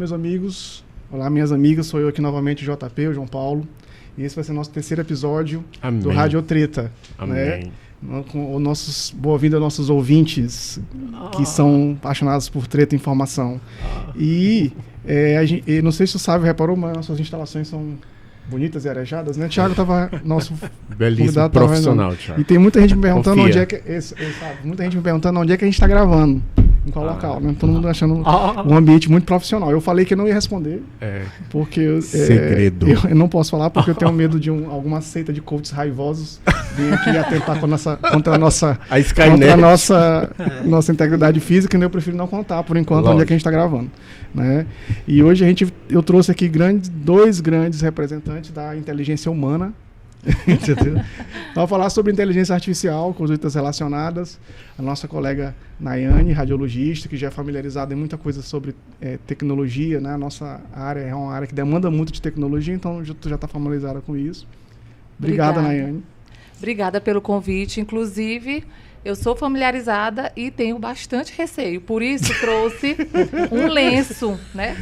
meus amigos. Olá, minhas amigas. Sou eu aqui novamente, o JP, o João Paulo. E esse vai ser o nosso terceiro episódio do Rádio Treta. Amém. Né? Com nossos, boa-vinda aos nossos ouvintes que são apaixonados por treta e informação. E não sei se você sabe, reparou, mas nossas instalações são bonitas e arejadas, né? Thiago estava nosso belíssimo profissional, Thiago. E tem muita gente me perguntando onde é que muita gente me perguntando onde é que a gente está gravando, em qual local, né? Todo mundo achando um ambiente muito profissional. Eu falei que eu não ia responder, porque segredo. Eu não posso falar porque eu tenho medo de alguma seita de coaches raivosos vir aqui atentar contra a nossa nossa integridade física, e eu prefiro não contar por enquanto onde é que a gente está gravando, né? E hoje eu trouxe aqui dois grandes representantes da inteligência humana. Vamos falar sobre inteligência artificial, condutas relacionadas. A nossa colega Nayane, radiologista, que já é familiarizada em muita coisa sobre tecnologia, né? A nossa área é uma área que demanda muito de tecnologia, então tu já está familiarizada com isso. Obrigada, Nayane. Obrigada pelo convite. Inclusive, eu sou familiarizada e tenho bastante receio. Por isso, trouxe um lenço, né?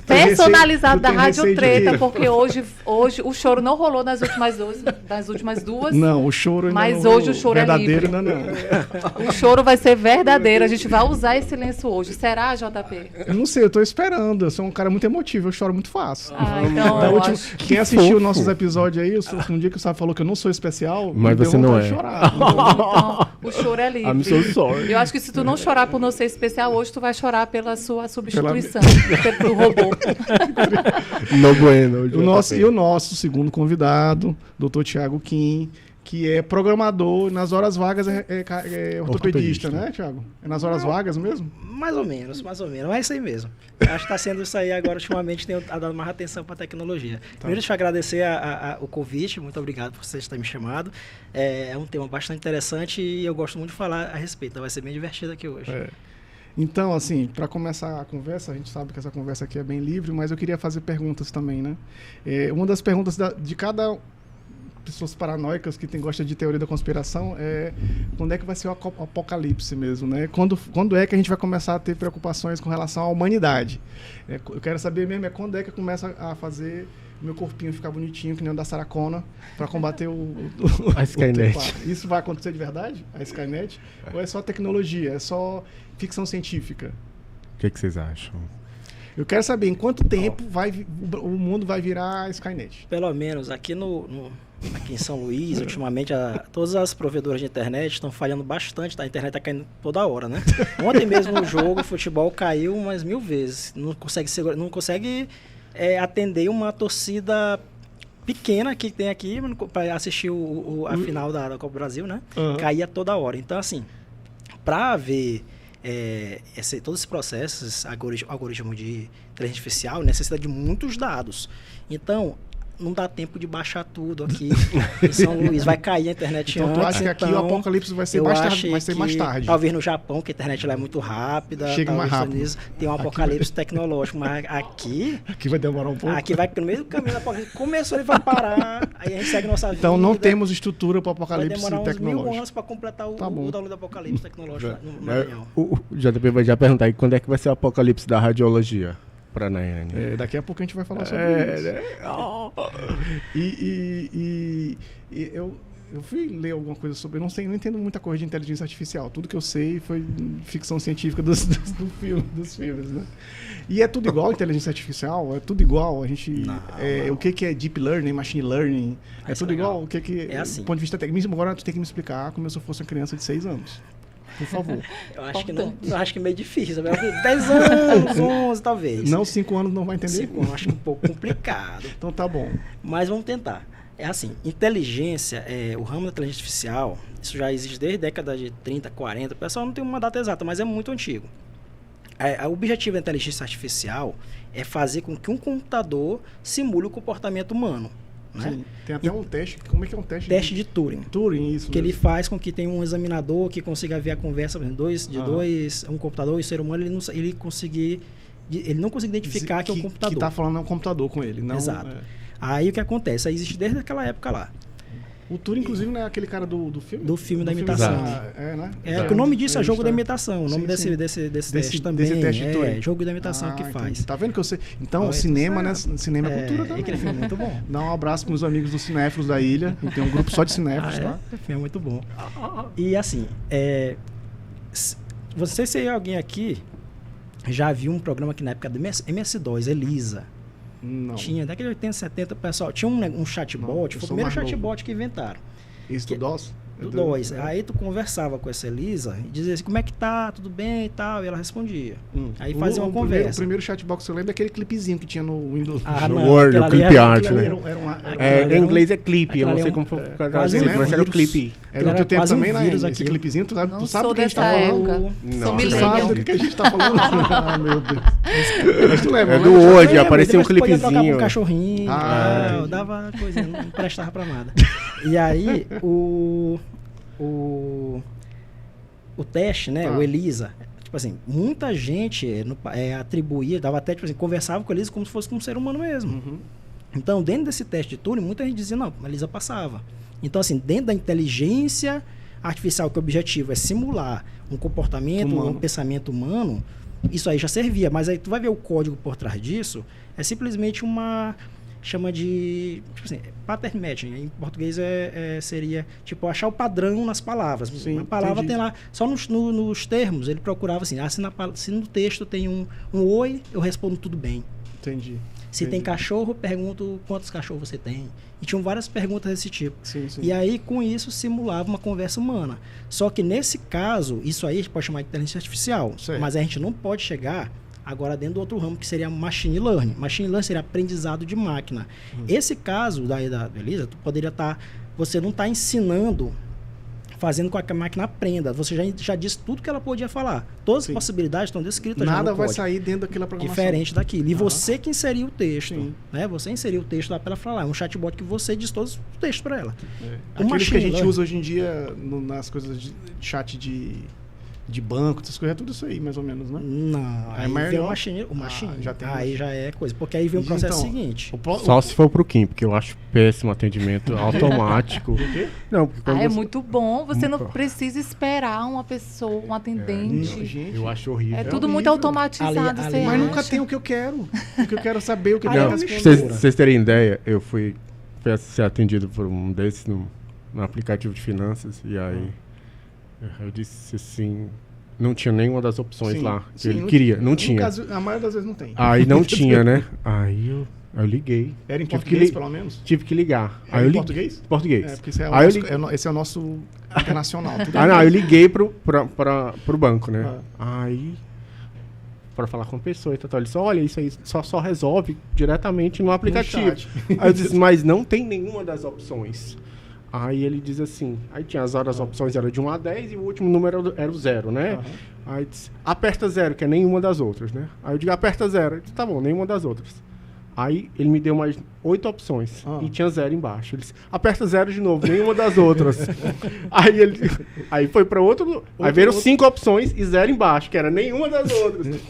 Personalizado da Rádio Treta, porque hoje o choro não rolou nas últimas duas. Não, o choro ainda mas não hoje o choro verdadeiro é livre. Ainda não. O choro vai ser verdadeiro. A gente vai usar esse lenço hoje. Será, JP? Eu não sei, eu tô esperando. Eu sou um cara muito emotivo, eu choro muito fácil. Então, quem assistiu nossos episódios aí, um dia que o Sábio falou que eu não sou especial, mas você não é. Chorar. Então, o choro é livre. I'm so sorry. Eu acho que se tu não chorar por não ser especial hoje, tu vai chorar pela sua substituição, pelo robô. No bueno. O nosso segundo convidado, Dr. Thiago Kim, que é programador, nas horas vagas é ortopedista, né, Thiago? É nas horas vagas mesmo? Mais ou menos. É isso aí mesmo. Acho que está sendo isso aí agora, ultimamente, tenho dado mais atenção para a tecnologia. Tá. Primeiro, deixa eu agradecer o convite, muito obrigado por vocês terem me chamado. É um tema bastante interessante e eu gosto muito de falar a respeito, então vai ser bem divertido aqui hoje. Então, assim, para começar a conversa, a gente sabe que essa conversa aqui é bem livre, mas eu queria fazer perguntas também, né? Uma das perguntas de cada pessoas paranoicas que gosta de teoria da conspiração é quando é que vai ser o apocalipse mesmo, né? Quando é que a gente vai começar a ter preocupações com relação à humanidade? Eu quero saber mesmo quando é que começa a fazer meu corpinho ficar bonitinho, que nem o da Sarah Connor, para combater a Skynet. Isso vai acontecer de verdade? A Skynet? Ou é só tecnologia? É só ficção científica? O que vocês acham? Eu quero saber em quanto tempo o mundo vai virar a Skynet. Pelo menos aqui aqui em São Luís, ultimamente, todas as provedoras de internet estão falhando bastante. A internet está caindo toda hora, né? Ontem mesmo o jogo, o futebol caiu umas 1000 vezes. Não consegue atender uma torcida pequena que tem aqui para assistir a final da Copa do Brasil, né? Caía toda hora. Então, assim, para ver todos esses processos, algoritmo de inteligência artificial, necessita de muitos dados. Então, não dá tempo de baixar tudo aqui em São Luís. Vai cair a internet então, antes. Tu acha que aqui o apocalipse vai ser mais tarde? Talvez no Japão, que a internet lá é muito rápida. Chega mais rápido. Tem um apocalipse tecnológico. Mas aqui vai demorar um pouco. Aqui vai no meio do caminho do apocalipse. Começou, ele vai parar. Aí a gente segue nossa vida. Então não temos estrutura para o apocalipse tecnológico. Vai demorar uns 1000 anos para completar o download do apocalipse tecnológico no Maranhão. O JP vai já perguntar aí quando é que vai ser o apocalipse da radiologia. Para Nayane. Daqui a pouco a gente vai falar sobre isso. Eu fui ler alguma coisa sobre... Eu não entendo muita coisa de inteligência artificial. Tudo que eu sei foi ficção científica dos filmes, né? E é tudo igual inteligência artificial? É tudo igual? O que é deep learning, machine learning? É tudo igual? assim. Do ponto de vista técnico, agora tu tem que me explicar como se eu fosse uma criança de 6 anos. Por favor. Eu acho que não. Eu acho que é meio difícil. 10 anos, 11 talvez. Não, 5 anos não vai entender? 5 anos, acho que é um pouco complicado. Então tá bom. Mas vamos tentar. É assim, inteligência, o ramo da inteligência artificial, isso já existe desde a década de 30, 40. O pessoal não tem uma data exata, mas é muito antigo. O objetivo da inteligência artificial é fazer com que um computador simule o comportamento humano. Né? Sim, tem até um teste. Como é que é um teste? Teste de Turing. Turing, isso. Que ele faz com que tenha um examinador que consiga ver a conversa um computador e o ser humano, ele não consegue identificar que é um computador. Que está falando é um computador com ele. Não, exato. Aí o que acontece? Aí existe desde aquela época lá. O Turing, inclusive, não é aquele cara do filme? Do filme da imitação. Né? Que o nome disso é jogo da imitação. O nome desse teste também teste de Turing. Jogo da imitação que faz. Entendi. Tá vendo que eu sei? Então, cinema, né? Cinema é cultura também. Aquele filme é muito bom. Dá um abraço para os amigos dos cinéfilos da ilha. E tem um grupo só de cinéfilos, tá? O filme é muito bom. E assim, você se alguém aqui já viu um programa que na época do MS2, Elisa. Não. Tinha, década de 80, 70, pessoal. Tinha um chatbot, foi o primeiro chatbot que inventaram. Isso do DOS? Do DOS. Aí tu conversava com essa Elisa e dizia assim, como é que tá, tudo bem e tal, e ela respondia. Aí fazia uma conversa. O primeiro chatbot que você lembra é aquele clipezinho que tinha no Windows. Word, o clip art, né? Em inglês é clipe, eu não sei como foi mas era o clipe. Era o teu tempo também, né? Esse clipezinho, tu sabe do que a gente tá falando? Sou Tu sabe do que a gente tá falando? Ah, meu Deus. Mas tu lembra? É do Word, apareceu um clipezinho. Podia trocar com um cachorrinho, dava coisa, não prestava pra nada. E aí, o teste, né, o Elisa, tipo assim, muita gente atribuía, dava até, tipo assim, conversava com a Elisa como se fosse com um ser humano mesmo. Uhum. Então, dentro desse teste de Turing, muita gente dizia, não, a Elisa passava. Então, assim, dentro da inteligência artificial, que o objetivo é simular um comportamento, um pensamento humano, isso aí já servia. Mas aí tu vai ver o código por trás disso, é simplesmente chama de, tipo assim, pattern matching. Em português seria, tipo, achar o padrão nas palavras. Sim, a palavra entendi. Tem lá, só nos termos, ele procurava assim, se no texto tem um oi, eu respondo tudo bem. Entendi. Se tem cachorro, pergunto quantos cachorros você tem. E tinham várias perguntas desse tipo. Sim. E aí, com isso, simulava uma conversa humana. Só que nesse caso, isso aí a gente pode chamar de inteligência artificial. Certo. Mas a gente não pode chegar agora dentro do outro ramo, que seria machine learning. Machine learning seria aprendizado de máquina. Esse caso da Elisa, tu poderia você não está ensinando, fazendo com que a máquina aprenda. Você já disse tudo que ela podia falar. Todas as possibilidades estão descritas já no Nada vai código. sair dentro daquela programação. Diferente daquilo. E você que inseriu o texto. Sim. Né? Você inseriu o texto lá para ela falar. É um chatbot que você diz todos os textos para ela. Aqueles que a gente usa hoje em dia nas coisas de chat de banco, essas coisas, é tudo isso aí, mais ou menos, né? Não, aí vem o machine. Já tem aí já é coisa. Porque aí vem o processo seguinte. Só se for pro Kim, porque eu acho péssimo atendimento automático. Não, porque quando é muito bom. Você não precisa esperar uma pessoa, um atendente. Gente, eu acho horrível. É tudo muito automatizado. Ali, mas nunca tem o que eu quero. O que eu quero saber, o que eu Não, quero pra responder. vocês terem ideia, eu fui ser atendido por um desses no aplicativo de finanças, e aí eu disse assim, não tinha nenhuma das opções lá que ele queria, não tinha. Caso, a maioria das vezes não tem. Aí não tinha, né? Aí eu liguei. Era em português, pelo menos? Tive que ligar. Era em português? Português. É, porque esse é o nosso internacional. Eu liguei pro banco, né? Aí, para falar com a pessoa e tal, ele disse, olha, isso aí só resolve diretamente no aplicativo. Aí eu disse, mas não tem nenhuma das opções. Aí ele diz assim, aí tinha as opções eram de 1 a 10 e o último número era o 0, né? Aí disse, aperta 0, que é nenhuma das outras, né? Aí eu digo, aperta 0. Ele disse, tá bom, nenhuma das outras. Aí ele me deu mais 8 opções e tinha 0 embaixo. Ele disse, aperta 0 de novo, nenhuma das outras. Aí foi para outro. Aí viram 5 opções e 0 embaixo, que era nenhuma das outras.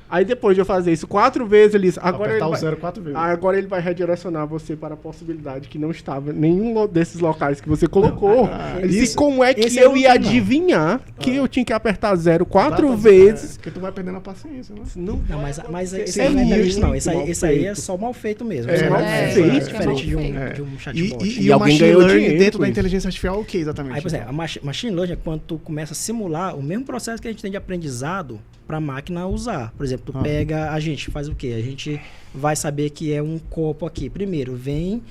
Aí depois de eu fazer isso 4 vezes, ele disse, apertar o 0 4 vezes. Agora ele vai redirecionar você para a possibilidade que não estava em nenhum desses locais que você colocou. Ele disse, como é que eu ia adivinhar que eu tinha que apertar 0 4 vezes? Porque tu vai perdendo a paciência, né? Não, mas esse aí não é inteligente, não. Esse aí é só mal feito mesmo. É mal feito. Diferente de um chatbot. E o machine learning dentro da inteligência artificial, o que exatamente? Aí, por exemplo, a machine learning é quando tu começa a simular o mesmo processo que a gente tem de aprendizado para a máquina usar. Por exemplo, tu pega, a gente faz o quê? A gente vai saber que é um copo aqui. Primeiro, vem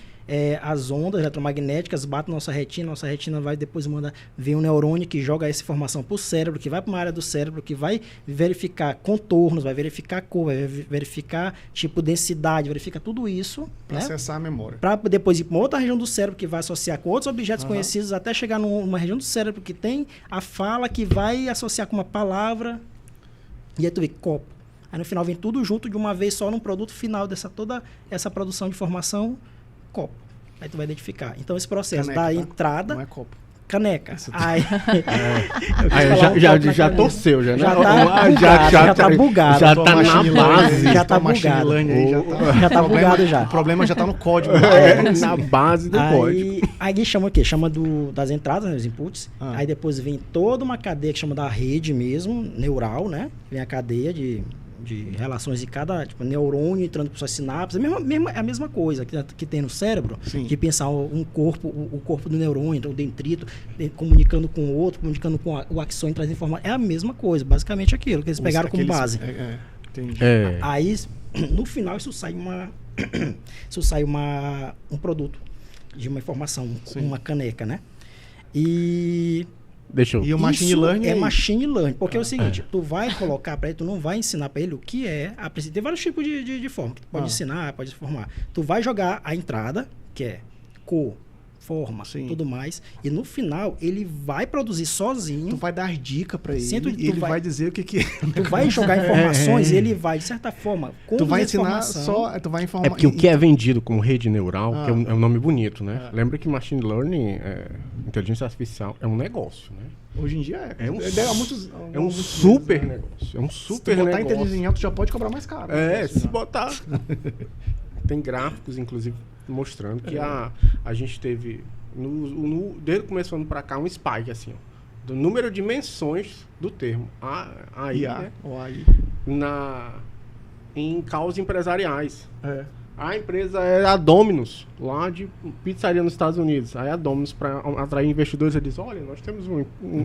as ondas eletromagnéticas, batem nossa retina vai depois vem um neurônio que joga essa informação para o cérebro, que vai para uma área do cérebro, que vai verificar contornos, vai verificar cor, vai verificar tipo densidade, verifica tudo isso. Para acessar a memória. Para depois ir para uma outra região do cérebro que vai associar com outros objetos conhecidos, até chegar numa região do cérebro que tem a fala que vai associar com uma palavra. E aí tu vê copo. Aí no final vem tudo junto de uma vez só num produto final toda essa produção de informação, copo. Aí tu vai identificar. Então esse processo da entrada... Não é copo. caneca. Aí, já torceu, já, né? Já tá bugado. Já tá na base. Já tá bugado. Já tá bugado já. O problema já tá no código. Na base do código. Aí chama o quê? Chama das entradas, né, os inputs. Aí depois vem toda uma cadeia que chama da rede mesmo, neural, né? Vem a cadeia de relações de cada neurônio entrando por suas sinapses. É a mesma coisa que tem no cérebro. Sim. De pensar o corpo do neurônio, o dendrito, comunicando com o outro, comunicando com o axônio, trazendo informação. É a mesma coisa, basicamente aquilo que eles pegaram como base. Entendi. Aí, no final, isso sai um produto de uma informação, uma caneca, né? E o machine learning é machine learning, porque é o seguinte, tu vai colocar para ele, tu não vai ensinar para ele o que é a princípio. Tem vários tipos de forma que tu pode ensinar, pode formar. Tu vai jogar a entrada, que é cor, forma, tudo mais, e no final ele vai produzir sozinho. Tu vai dar dica para ele, e ele vai dizer o que é. Tu vai jogar informações e ele vai, de certa forma, tu vai ensinar só, tu vai informar. É porque o que é vendido como rede neural, que é um nome bonito, né? Lembra que machine learning, inteligência artificial, é um negócio, né? Hoje em dia é um super negócio. É um super negócio. Se botar inteligência em alto, já pode cobrar mais caro. Se botar. Tem gráficos, inclusive, mostrando que a gente teve, desde o começo do ano para cá, um spike, assim, ó, do número de menções do termo AI, né? Em causas empresariais. A empresa é a Domino's, lá de pizzaria nos Estados Unidos. Aí a Domino's, para atrair investidores, eles dizem, olha, nós temos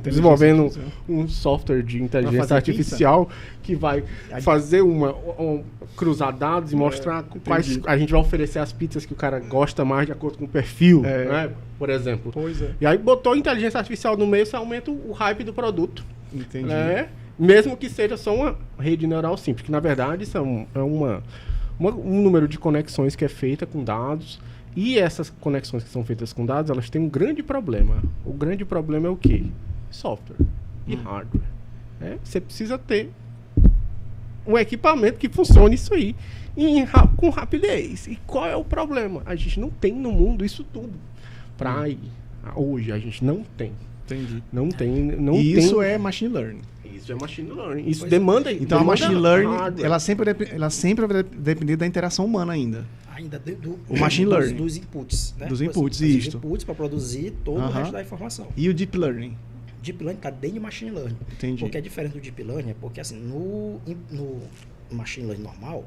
desenvolvendo um software de inteligência artificial que vai fazer cruzar dados e mostrar quais a gente vai oferecer as pizzas que o cara gosta mais de acordo com o perfil, né? Por exemplo. E aí botou inteligência artificial no meio, você aumenta o hype do produto. Entendi. Né? Mesmo que seja só uma rede neural simples, que na verdade isso um número de conexões que é feita com dados, e essas conexões que são feitas com dados, elas têm um grande problema. O grande problema é o quê? Software e hardware. Você precisa ter um equipamento que funcione isso aí com rapidez. E qual é o problema? A gente não tem no mundo isso tudo. Hoje a gente não tem. Entendi. Não tem. Isso é machine learning. Isso é machine learning. Isso demanda. Então a machine learning, ela sempre vai depender da interação humana ainda. O machine learning. Dos inputs, né? Dos inputs, Dos inputs para produzir todo o resto da informação. E o deep learning? Deep learning está dentro de machine learning. Entendi. Porque é diferente do deep learning, porque assim, no machine learning normal,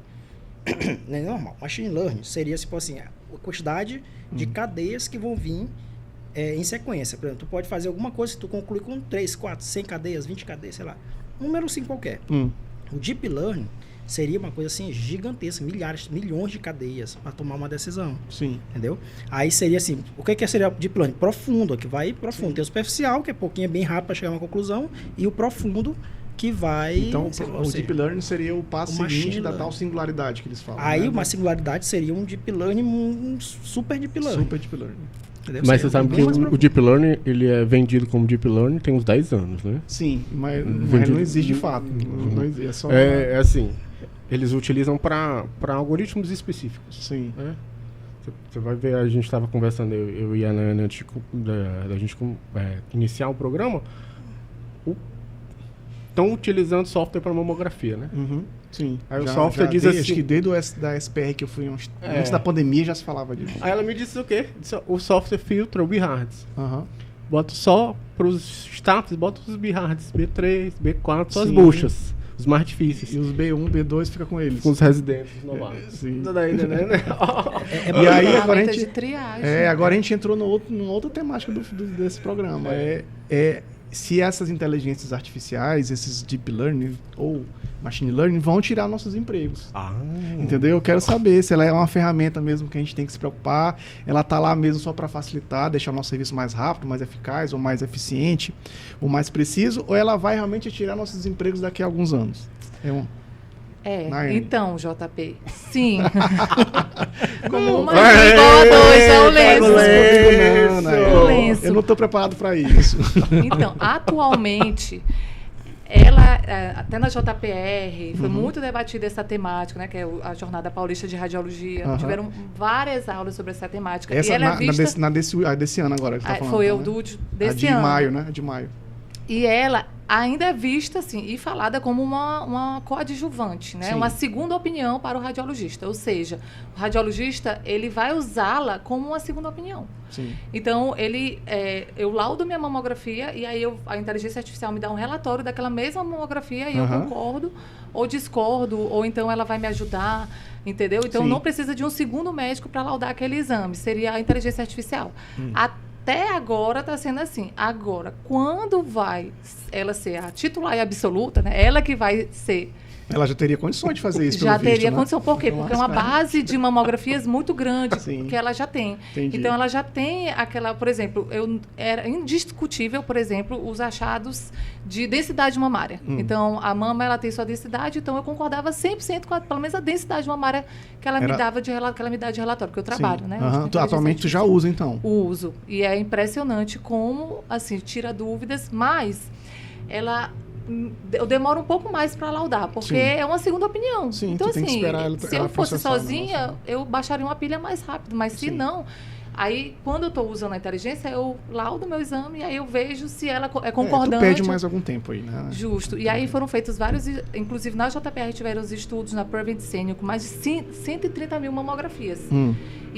não é normal. Machine learning seria, tipo assim, a quantidade de cadeias que vão vir em sequência. Por exemplo, tu pode fazer alguma coisa que tu conclui com 3, 4, 100 cadeias, 20 cadeias, sei lá. Um número assim qualquer. O deep learning seria uma coisa assim gigantesca, milhões de cadeias para tomar uma decisão. Sim. Entendeu? Aí seria assim, o que seria deep learning? Profundo, que vai profundo. Tem o superficial, que é pouquinho, é bem rápido para chegar a uma conclusão, e o profundo, que vai... Então, o deep learning seria o passo seguinte da tal singularidade que eles falam. Aí, uma singularidade seria um deep learning, um super deep learning. Super deep learning. Mas você sabe que o Deep Learning, ele é vendido como Deep Learning tem uns 10 anos, né? Sim, mas não existe de fato. Não existe, só assim, eles utilizam para algoritmos específicos. Sim. Você vai ver, a gente estava conversando, eu e a Ana, antes da gente iniciar o programa, estão utilizando software para mamografia, né? Sim. Aí o software diz assim... Acho que desde da SPR que eu fui antes da pandemia já se falava disso. Aí ela me disse o quê? O software filtra o bihards. Bota só para os status, bota os bihards, B3, B4, só as buchas, os mais difíceis. E os B1, B2 fica com eles. Com os residentes novatos. Sim. E aí agora a gente... agora a gente entrou numa outra temática desse programa. Se essas inteligências artificiais, esses deep learning ou machine learning vão tirar nossos empregos. Entendeu? Eu quero saber se ela é uma ferramenta mesmo que a gente tem que se preocupar, ela está lá mesmo só para facilitar, deixar o nosso serviço mais rápido, mais eficaz, ou mais eficiente, ou mais preciso, ou ela vai realmente tirar nossos empregos daqui a alguns anos. Então, JP, sim. Como uma igual a dois, é o lenço. Eu não estou preparado para isso. Então, atualmente, ela, até na JPR, foi muito debatida essa temática, né? Que é a Jornada Paulista de Radiologia. Tiveram várias aulas sobre essa temática. Essa e ela é vista... desse ano agora. Que tá falando, foi né? desse ano. De maio, né? De maio. E ela ainda é vista, assim, e falada como uma coadjuvante, né? Sim. Uma segunda opinião para o radiologista. Ou seja, o radiologista, ele vai usá-la como uma segunda opinião. Sim. Então, eu laudo minha mamografia e aí a inteligência artificial me dá um relatório daquela mesma mamografia e eu concordo ou discordo, ou então ela vai me ajudar, entendeu? Então, Sim. não precisa de um segundo médico para laudar aquele exame. Seria a inteligência artificial. Até agora está sendo assim. Agora, quando vai ela ser a titular e absoluta, né? Ela que vai ser... Ela já teria condições de fazer isso, Já pelo visto, teria né? condição. Por quê? Porque é uma base de mamografias muito grande Sim. que ela já tem. Entendi. Então, ela já tem aquela... Por exemplo, era indiscutível, por exemplo, os achados de densidade mamária. Então, a mama, ela tem sua densidade, então eu concordava 100% com pelo menos a densidade mamária que ela me dava que ela me dá de relatório, porque eu trabalho, né? Atualmente tu já usa, então? Uso. E é impressionante como, assim, tira dúvidas, mas eu demoro um pouco mais para laudar, porque é uma segunda opinião. Sim, então, tem que assim, esperar ela, se ela eu fosse processar, sozinha, eu baixaria uma pilha mais rápido, mas se não, aí quando eu estou usando a inteligência, eu laudo meu exame e aí eu vejo se ela é concordante. Tu perde mais algum tempo aí, né? Justo. E aí foram feitos vários, inclusive na JPR tiveram os estudos na Prevent Senior com mais de 130 mil mamografias.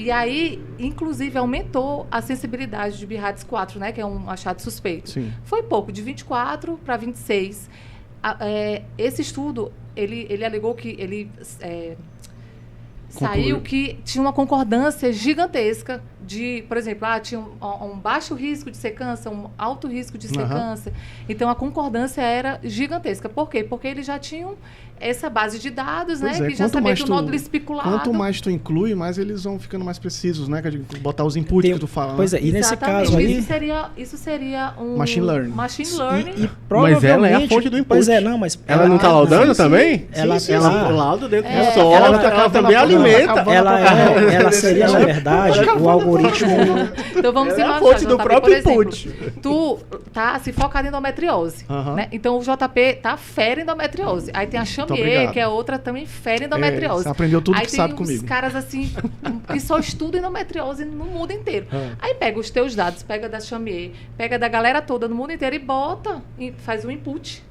E aí, inclusive, aumentou a sensibilidade de BIRADS 4, né? Que é um achado suspeito. Sim. Foi pouco, de 24 para 26. Esse estudo, ele alegou que saiu que tinha uma concordância gigantesca de, por exemplo, tinha um baixo risco de ser câncer, um alto risco de ser câncer. Então, a concordância era gigantesca. Por quê? Porque eles já tinham essa base de dados, né? Que já sabia que o nódulo especulado... Quanto mais tu inclui, mais eles vão ficando mais precisos, né? Botar os inputs que tu fala. Pois é, e nesse caso aí... Isso seria um... Machine learning. Machine learning. E provavelmente... Mas ela é a fonte do input. Pois é, não, mas... Ela não está laudando também? Ela lauda dentro do software, ela também alimenta. Ela seria, na verdade, o algoritmo... Então vamos imaginar, a fonte do próprio input. Tu tá se focado em endometriose, né? Então o JP tá fere endometriose. Aí tem a Chamier, que é outra também fere endometriose. Você aprendeu tudo aí que sabe comigo. Aí tem uns caras assim que só estudam endometriose no mundo inteiro. Aí pega os teus dados, pega da Chamier, pega da galera toda no mundo inteiro e bota, faz um input.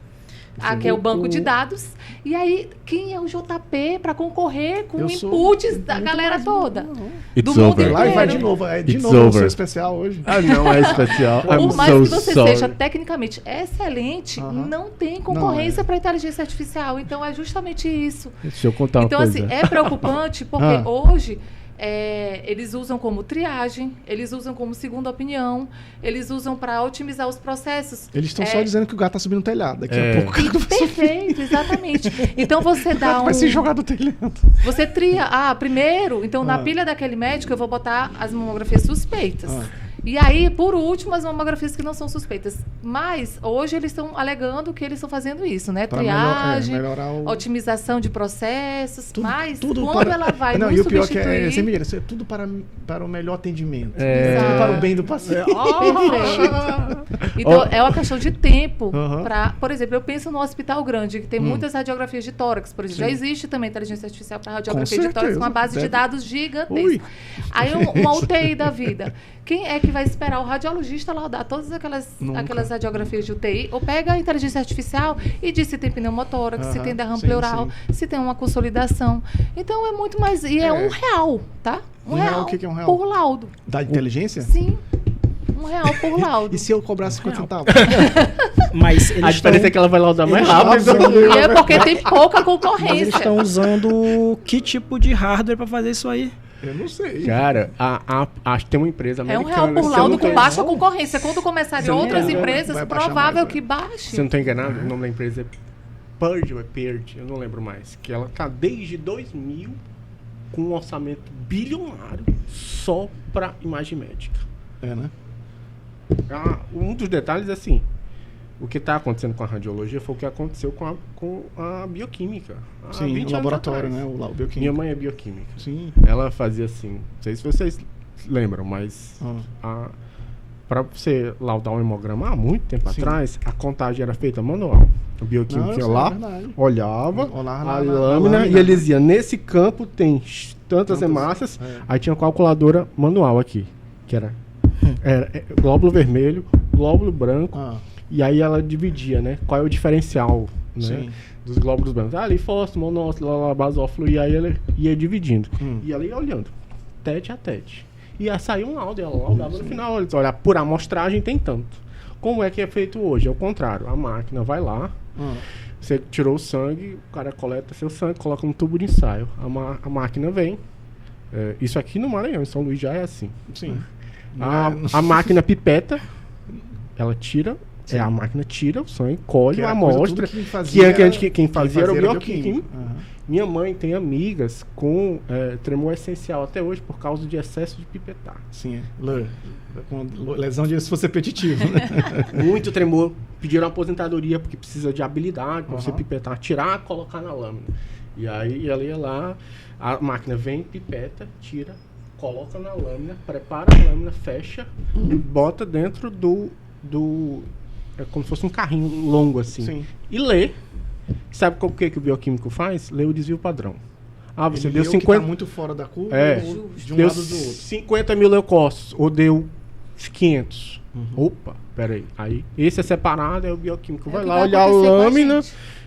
Que é o banco de dados. E aí, quem é o JP para concorrer com inputs da galera toda? Do mundo inteiro. Lá e vai de novo. De novo o seu especial hoje. Não é especial. Por mais que você seja tecnicamente excelente, não tem concorrência para inteligência artificial. Então, é justamente isso. Deixa eu contar uma coisa. Então, assim, é preocupante porque hoje... eles usam como triagem, eles usam como segunda opinião, eles usam para otimizar os processos. Eles estão só dizendo que o gato está subindo no telhado. Daqui a pouco. Perfeito, exatamente. Então você dá vai se jogar do telhado. Você tria. Primeiro, então na pilha daquele médico eu vou botar as mamografias suspeitas. E aí, por último, as mamografias que não são suspeitas. Mas, hoje, eles estão alegando que eles estão fazendo isso, né? Pra triagem, otimização de processos. Mas, quando ela vai e o pior que isso é tudo para o melhor atendimento. Tudo para o bem do paciente. Perfeito. Então, é uma questão de tempo. Por exemplo, eu penso no hospital grande, que tem muitas radiografias de tórax, por exemplo. Já existe também inteligência artificial para radiografia de tórax, com uma base de dados gigantesca. Aí, uma UTI da vida. Quem é que vai esperar o radiologista laudar todas aquelas radiografias de UTI? Ou pega a inteligência artificial e diz se tem pneumotórax, se tem derrame pleural, se tem uma consolidação. Então é muito mais... E é R$1, tá? R$1, o que é R$1? Por laudo. Da inteligência? Sim. R$1 por laudo. E se eu cobrar 50 centavos? Mas a diferença é que ela vai laudar mais rápido. E é porque tem pouca concorrência. Mas eles estão usando que tipo de hardware para fazer isso aí? Eu não sei. Cara, acho que tem uma empresa americana... É R$1 por laudo com baixa concorrência. Quando começarem outras empresas, provável que baixe. Se eu não estou enganado, o nome da empresa é Purge ou é Purge, eu não lembro mais. Que ela está desde 2000 com um orçamento bilionário só para imagem médica. Né? Um dos detalhes é assim... O que está acontecendo com a radiologia foi o que aconteceu com a bioquímica. Sim, o laboratório, né? O bioquímica. Minha mãe é bioquímica. Sim. Ela fazia assim, não sei se vocês lembram, mas Pra você laudar um hemograma há muito tempo atrás, a contagem era feita manual. O bioquímico ia lá, olhava a lâmina e ele dizia, nesse campo tem tantas hemácias, aí tinha uma calculadora manual aqui, que era glóbulo vermelho, glóbulo branco, e aí ela dividia, né? Qual é o diferencial, né, dos glóbulos brancos. Linfócito, monócito, basófilo, e aí ela ia dividindo. E ela ia olhando, tete a tete. E ia sair um laudo, ela laudava no final, eles olha, por amostragem tem tanto. Como é que é feito hoje? É o contrário, a máquina vai lá, você tirou o sangue, o cara coleta seu sangue, coloca no tubo de ensaio. A máquina vem. Isso aqui no Maranhão, em São Luís já é assim. Sim. A máquina pipeta, ela tira, a máquina tira o sangue, colhe a amostra. Quem fazia era o bioquímico. Minha mãe tem amigas com tremor essencial até hoje por causa de excesso de pipetar. Sim, com lesão de esforço repetitivo. Né? Muito tremor. Pediram aposentadoria porque precisa de habilidade para você pipetar, tirar, colocar na lâmina. E aí ela ia lá, a máquina vem, pipeta, tira, coloca na lâmina, prepara a lâmina, fecha e bota dentro do é como se fosse um carrinho longo assim. Sim. E lê. Sabe o que o bioquímico faz? Lê o desvio padrão. Você deu 50... que tá muito fora da curva, de um deu lado do outro. 50 mil leucócitos, ou deu 500. Opa, peraí. Aí, esse é separado, aí o bioquímico vai lá olhar a lâmina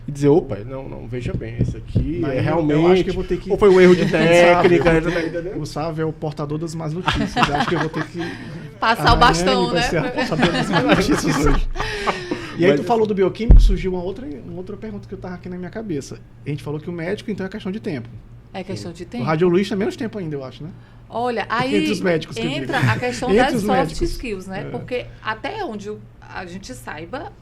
e dizer, opa, não, veja bem, esse aqui realmente... Eu acho que eu vou ter que... Ou foi um erro de técnica. O Sávio é o portador das más notícias. Eu acho que eu vou ter que... Passar o bastão, né? Vai ser a portadora das más notícias hoje. E aí tu falou do bioquímico, surgiu uma outra pergunta que eu tava aqui na minha cabeça. A gente falou que o médico, então, é questão de tempo. É questão de tempo. O radiologista é menos tempo ainda, eu acho, né? Olha, aí entre os médicos, entra a questão das soft skills, né? Porque até onde a gente saiba,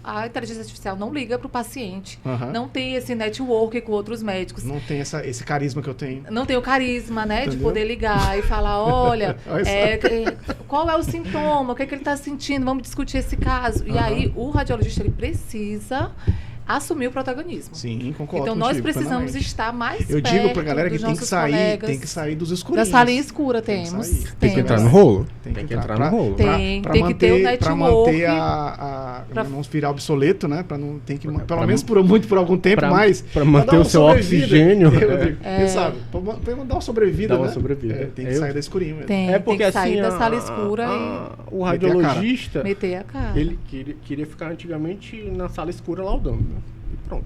a inteligência artificial não liga para o paciente. Não tem esse network com outros médicos. Não tem esse carisma que eu tenho. Não tem o carisma, né? Entendeu? De poder ligar e falar, olha, qual é o sintoma, o que ele está sentindo, vamos discutir esse caso. E aí o radiologista, ele precisa assumir o protagonismo. Sim, concordo. Então nós precisamos estar mais perto. Eu digo pra galera que tem que sair dos escurinhos. Da salinha escura temos. Tem que entrar no rolo. Tem que entrar no rolo. Tem que ter o network. Pra manter não virar obsoleto, né? Pra não tem que pelo menos por algum tempo mais. Pra manter o seu oxigênio. Sabe? Pra dar uma sobrevida, né? Tem que sair da escurinha mesmo. Tem que sair da sala escura o radiologista, meter a cara. Ele queria ficar antigamente na sala escura laudando. E pronto.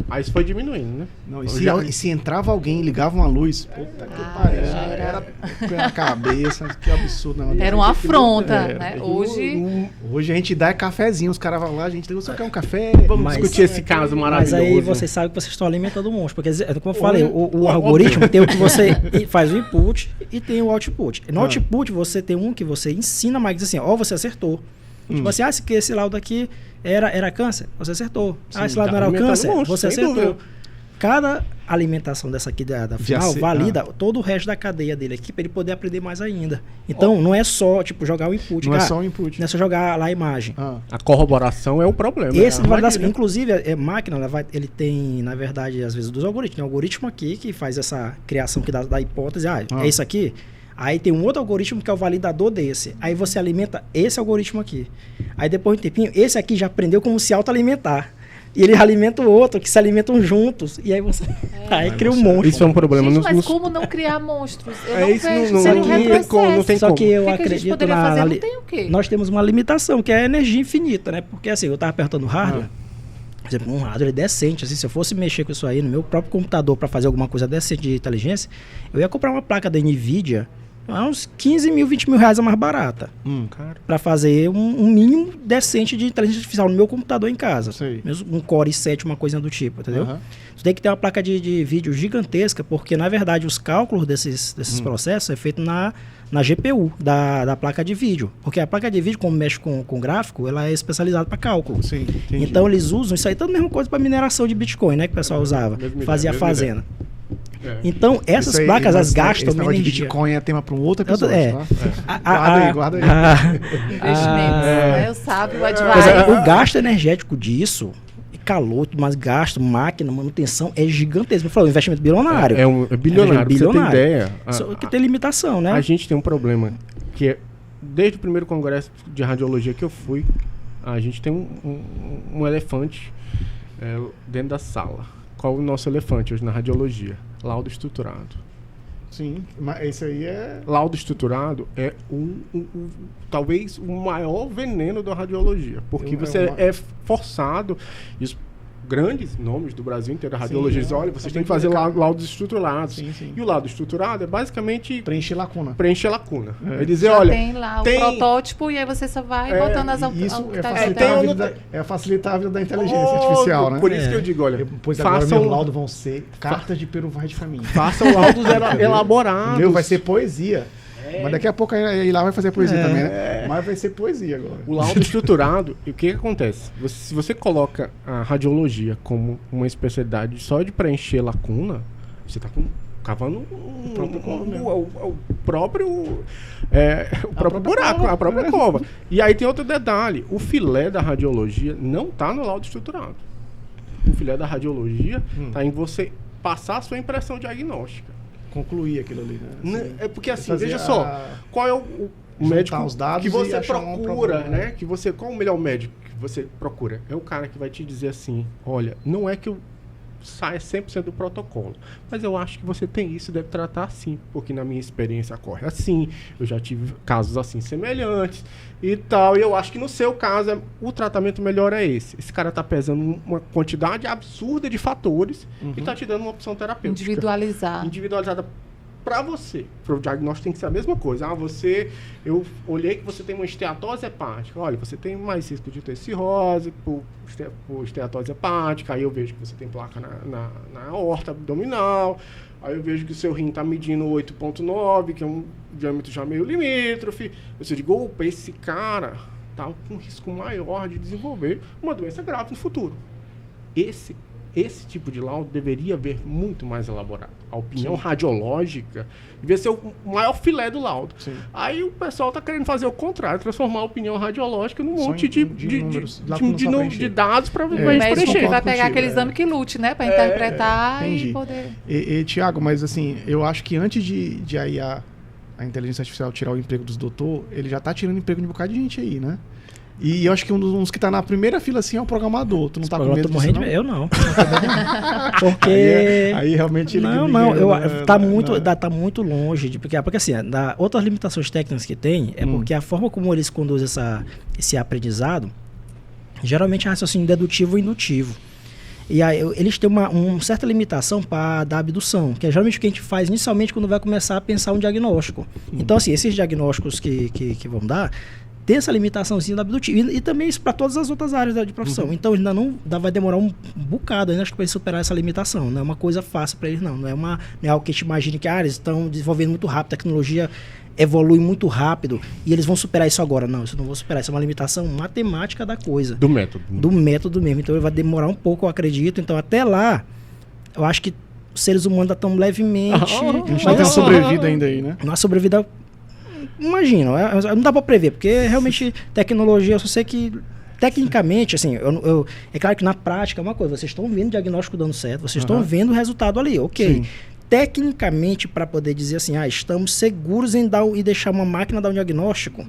Aí isso foi diminuindo, né? Não, e se entrava alguém e ligava uma luz, puta que pariu, era na cabeça, que absurdo. Não, era uma afronta, né? Hoje a gente dá cafezinho, os caras vão lá, a gente diz, você quer um café? Vamos discutir esse caso maravilhoso. Mas aí vocês sabem que vocês estão alimentando o monstro, porque, como eu falei, o algoritmo tem o que você faz o input e tem o output. No output você tem um que você ensina, mas diz assim, você acertou. Tipo assim, esse laudo aqui era câncer, você acertou. Esse laudo não era o câncer, você acertou. Dúvida. Cada alimentação dessa aqui da final valida todo o resto da cadeia dele aqui para ele poder aprender mais ainda. Então, não é só jogar o input. Não é só o input. Não é só jogar lá a imagem. A corroboração é o problema. Inclusive, a máquina, ele tem, na verdade, às vezes, dos algoritmos. Tem um algoritmo aqui que faz essa criação que da hipótese. É isso aqui? Aí tem um outro algoritmo que é o validador desse. Aí você alimenta esse algoritmo aqui. Aí depois de um tempinho, esse aqui já aprendeu como se autoalimentar. E ele alimenta o outro, que se alimentam juntos. E aí você aí cria um monstro. Isso é um problema. Gente, mas como não criar monstros? Eu não vejo. Não tem Só como. que eu que acredito a gente poderia fazer? Não tem o quê? Nós temos uma limitação, que é a energia infinita, né? Porque assim, eu estava apertando o hardware. Por exemplo, um hardware decente, assim, se eu fosse mexer com isso aí no meu próprio computador para fazer alguma coisa decente de inteligência, eu ia comprar uma placa da NVIDIA uns 15 mil, 20 mil reais a mais barata. Para fazer um mínimo decente de inteligência artificial no meu computador em casa. Mesmo um Core i7, uma coisa do tipo, entendeu? Você tem que ter uma placa de vídeo gigantesca, porque na verdade os cálculos desses processos é feito na GPU da placa de vídeo. Porque a placa de vídeo, como mexe com gráfico, ela é especializada para cálculo. Então eles usam isso aí, tudo a mesma coisa para mineração de Bitcoin, né? Que o pessoal usava, fazia a fazenda. Então, essas placas, elas gastam energia. De Bitcoin é tema para um outro episódio. Guarda aí. Investimentos. Eu sabe, o advisor. O gasto energético disso, calor, mas gasto, máquina, manutenção, é gigantesco. Eu falei, um investimento bilionário. É bilionário, pra você ter ideia. Só que tem limitação, né? A gente tem um problema, que é desde o primeiro congresso de radiologia que eu fui, a gente tem um elefante dentro da sala. Qual o nosso elefante hoje na radiologia? Laudo estruturado. Sim, mas esse aí é... Laudo estruturado é talvez o maior veneno da radiologia, porque você é forçado, os grandes nomes do Brasil inteiro, a radiologia diz, olha, vocês têm que fazer laudos estruturados. Sim. E o laudo estruturado é basicamente... Preencher lacuna. É dizer, já olha... tem lá o protótipo e aí você só vai botando as isso é facilitar a vida da inteligência artificial, né? Por isso que eu digo, olha... Pois agora meus laudos vão ser cartas de Peru Vaz de família. Façam laudos elaborados. O meu vai ser poesia. Mas daqui a pouco ele lá vai fazer poesia também, né? Mas vai ser poesia agora. O laudo estruturado, e o que acontece? Se você coloca a radiologia como uma especialidade só de preencher lacuna, você está cavando o próprio buraco, a própria cova. E aí tem outro detalhe, o filé da radiologia não está no laudo estruturado. O filé da radiologia está em você passar a sua impressão diagnóstica. Concluir aquilo ali, né? É porque assim, veja só, qual é o médico os dados que você procura, problema, né? Qual o melhor médico que você procura? É o cara que vai te dizer assim, olha, não é que eu saia 100% do protocolo, mas eu acho que você tem isso, deve tratar assim, porque na minha experiência corre assim, eu já tive casos assim semelhantes e tal, e eu acho que no seu caso o tratamento melhor é esse. Esse cara tá pesando uma quantidade absurda de fatores e tá te dando uma opção terapêutica. Individualizada para você. Para o diagnóstico tem que ser a mesma coisa. Eu olhei que você tem uma esteatose hepática. Olha, você tem mais risco de ter cirrose por esteatose hepática. Aí eu vejo que você tem placa na aorta abdominal. Aí eu vejo que o seu rim está medindo 8,9, que é um diâmetro já meio limítrofe. Eu digo, opa, esse cara está com um risco maior de desenvolver uma doença grave no futuro. Esse tipo de laudo deveria ver muito mais elaborado. A opinião radiológica devia ser o maior filé do laudo. Sim. Aí o pessoal está querendo fazer o contrário, transformar a opinião radiológica num monte de dados para o médico vai pegar aquele exame que lute, né? Para interpretar e poder... Tiago, mas assim, eu acho que antes de aí a inteligência artificial tirar o emprego dos doutores, ele já está tirando emprego de um bocado de gente aí, né? E eu acho que um dos que tá na primeira fila assim é o programador. Tu não tá com medo disso, não? Eu não. Porque... Aí realmente ele... Tá muito longe. Porque assim, outras limitações técnicas que tem é porque a forma como eles conduzem esse aprendizado geralmente é raciocínio dedutivo ou indutivo. E aí eles têm uma certa limitação para dar abdução, que é geralmente o que a gente faz inicialmente quando vai começar a pensar um diagnóstico. Então, assim, esses diagnósticos que vão dar tem essa limitaçãozinha da abdutiva. E também isso para todas as outras áreas de profissão. Então, ainda vai demorar um bocado ainda para eles superar essa limitação. Não é uma coisa fácil para eles, não. Não é algo que a gente imagine que eles estão desenvolvendo muito rápido, a tecnologia evolui muito rápido e eles vão superar isso agora. Não, isso não vão superar. Isso é uma limitação matemática da coisa. Do método. Do método mesmo. Então, ele vai demorar um pouco, eu acredito. Então, até lá, eu acho que os seres humanos ainda estão levemente... A gente não tem sobrevida ainda aí, né? Não há sobrevida... Imagina, não dá pra prever, porque realmente tecnologia, eu só sei que tecnicamente, assim, é claro que na prática é uma coisa, vocês estão vendo o diagnóstico dando certo, vocês estão vendo o resultado ali, ok. Sim. Tecnicamente, para poder dizer assim, estamos seguros em deixar uma máquina dar um diagnóstico,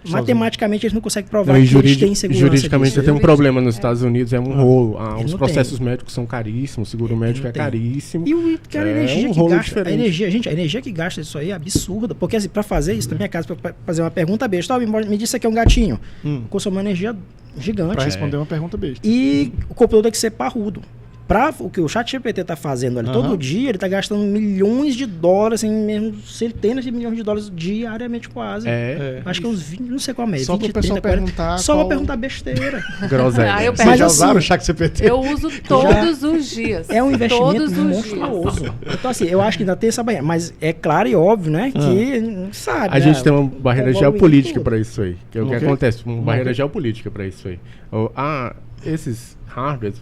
matematicamente eles não conseguem provar que eles têm segurança. Juridicamente você tem um problema nos Estados Unidos, é um rolo. Os processos médicos são caríssimos, o seguro médico é caríssimo. E a energia que gasta, a energia que gasta isso aí é absurda. Porque assim, para fazer isso, na minha casa, para fazer uma pergunta besta, me disse que é um gatinho. Consome uma energia gigante. Para responder uma pergunta besta. E o computador tem que ser parrudo. Para o que o ChatGPT está fazendo ali todo dia, ele está gastando milhões de dólares, mesmo centenas de milhões de dólares diariamente quase. Acho que uns 20, não sei qual é. Só para o pessoal perguntar. Só para perguntar besteira. Groselha. Vocês já usaram o ChatGPT? Eu uso todos os dias. É um investimento monstruoso. Então, assim, eu acho que ainda tem essa barreira. Mas é claro e óbvio, né? Que sabe. A gente tem uma barreira geopolítica para isso aí. Que é o que acontece. Uma barreira geopolítica para isso aí. Esses hardwares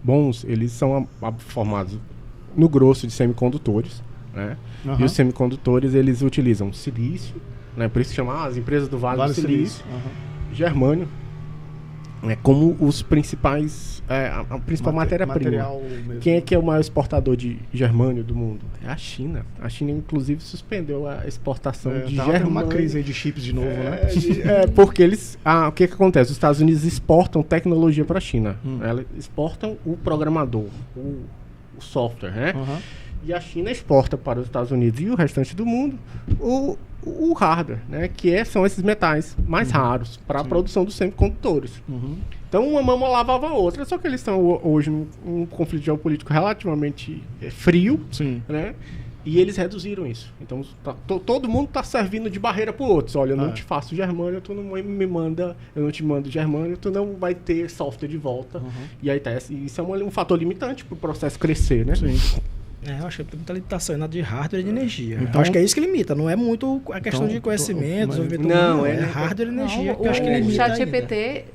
bons, eles são formados no grosso de semicondutores, né? E os semicondutores, eles utilizam silício, né? Por isso que chama as empresas do Vale do Silício, germânio como os principais, a principal matéria-prima. Quem é que é o maior exportador de germânio do mundo? É a China. A China, inclusive, suspendeu a exportação de germânio. Uma crise aí de chips de novo, né? Porque eles... o que acontece? Os Estados Unidos exportam tecnologia para a China. Eles exportam o programador, o software, né? E a China exporta para os Estados Unidos e o restante do mundo o hardware, né? Que são esses metais mais raros para a produção dos semicondutores. Então uma mão lavava a outra, só que eles estão hoje num conflito geopolítico relativamente frio, né? E eles reduziram isso. Então todo mundo está servindo de barreira para outros. Olha, eu não te faço germânio, tu não me manda, eu não te mando germânio, tu não vai ter software de volta. E aí isso é um fator limitante para o processo crescer, né? Eu acho que tem muita limitação, nada de hardware e de energia. Então, acho que é isso que limita, não é muito a questão de conhecimento, desenvolvimento. Não, é hardware e energia que eu acho que limita. O ChatGPT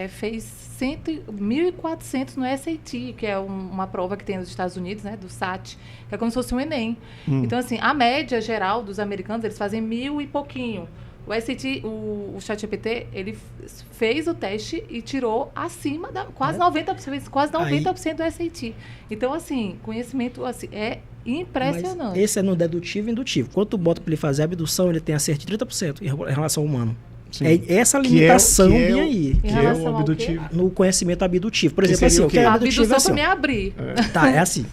fez 1.400 no SAT, que é uma prova que tem nos Estados Unidos, né, do SAT, que é como se fosse um Enem. Então, assim, a média geral dos americanos, eles fazem 1.000 e pouquinho. O SAT, o ChatGPT, ele fez o teste e tirou acima da quase 90% do SAT. Então, assim, conhecimento assim, é impressionante. Mas esse é no dedutivo e indutivo. Quando tu bota para ele fazer a abdução, ele tem acerto de 30% em relação ao humano. É essa limitação bem aí. Em relação ao abdutivo? No conhecimento abdutivo. Por exemplo, assim, o que é a abdutivo abdução assim, também é abrir. Tá, é assim.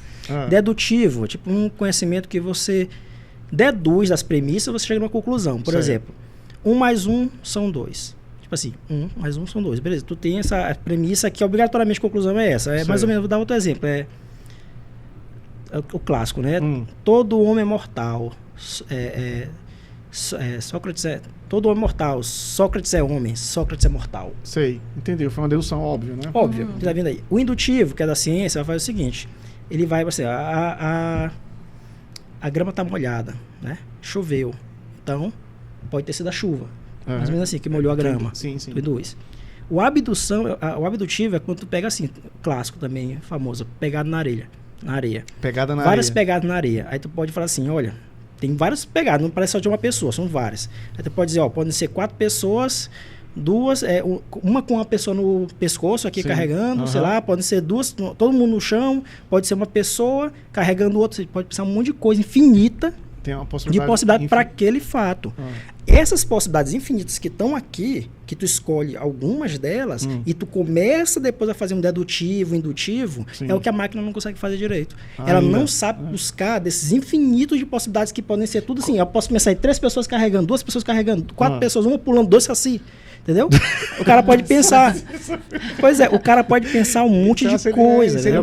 Dedutivo, tipo um conhecimento que você deduz das premissas, você chega numa conclusão. Por exemplo, 1 mais 1 são 2. Tipo assim, 1 mais 1 são 2. Beleza, tu tem essa premissa que obrigatoriamente a conclusão é essa. É mais ou menos, vou dar outro exemplo. É o clássico, né? Todo homem é mortal. Sócrates todo homem é mortal. Sócrates é homem. Sócrates é mortal. Sei, entendeu? Foi uma dedução óbvia, né? Óbvio, tá vendo aí. O indutivo, que é da ciência, vai fazer o seguinte. Ele vai assim, a grama tá molhada, né? Choveu. Então, pode ter sido a chuva. Mais ou menos assim, que molhou a grama. Sim. Tu induz. O abdutivo é quando tu pega assim, clássico também, famoso, pegado na areia. Pegada na várias areia. pegadas na areia. Aí tu pode falar assim, olha, tem várias pegadas, não parece só de uma pessoa, são várias. Aí tu pode dizer, podem ser 4 pessoas, uma com uma pessoa no pescoço aqui carregando, sei lá, podem ser 2, todo mundo no chão, pode ser uma pessoa carregando o outro, você pode pensar um monte de coisa infinita. Tem uma possibilidade para aquele fato. Essas possibilidades infinitas que estão aqui, que tu escolhe algumas delas e tu começa depois a fazer um dedutivo, indutivo, é o que a máquina não consegue fazer direito. Ela não sabe buscar desses infinitos de possibilidades que podem ser tudo assim. Eu posso pensar em 3 pessoas carregando, 2 pessoas carregando, 4 pessoas, uma pulando, 2 saci. Entendeu? O cara pode pensar. Pois é, o cara pode pensar um monte de coisa. Se ele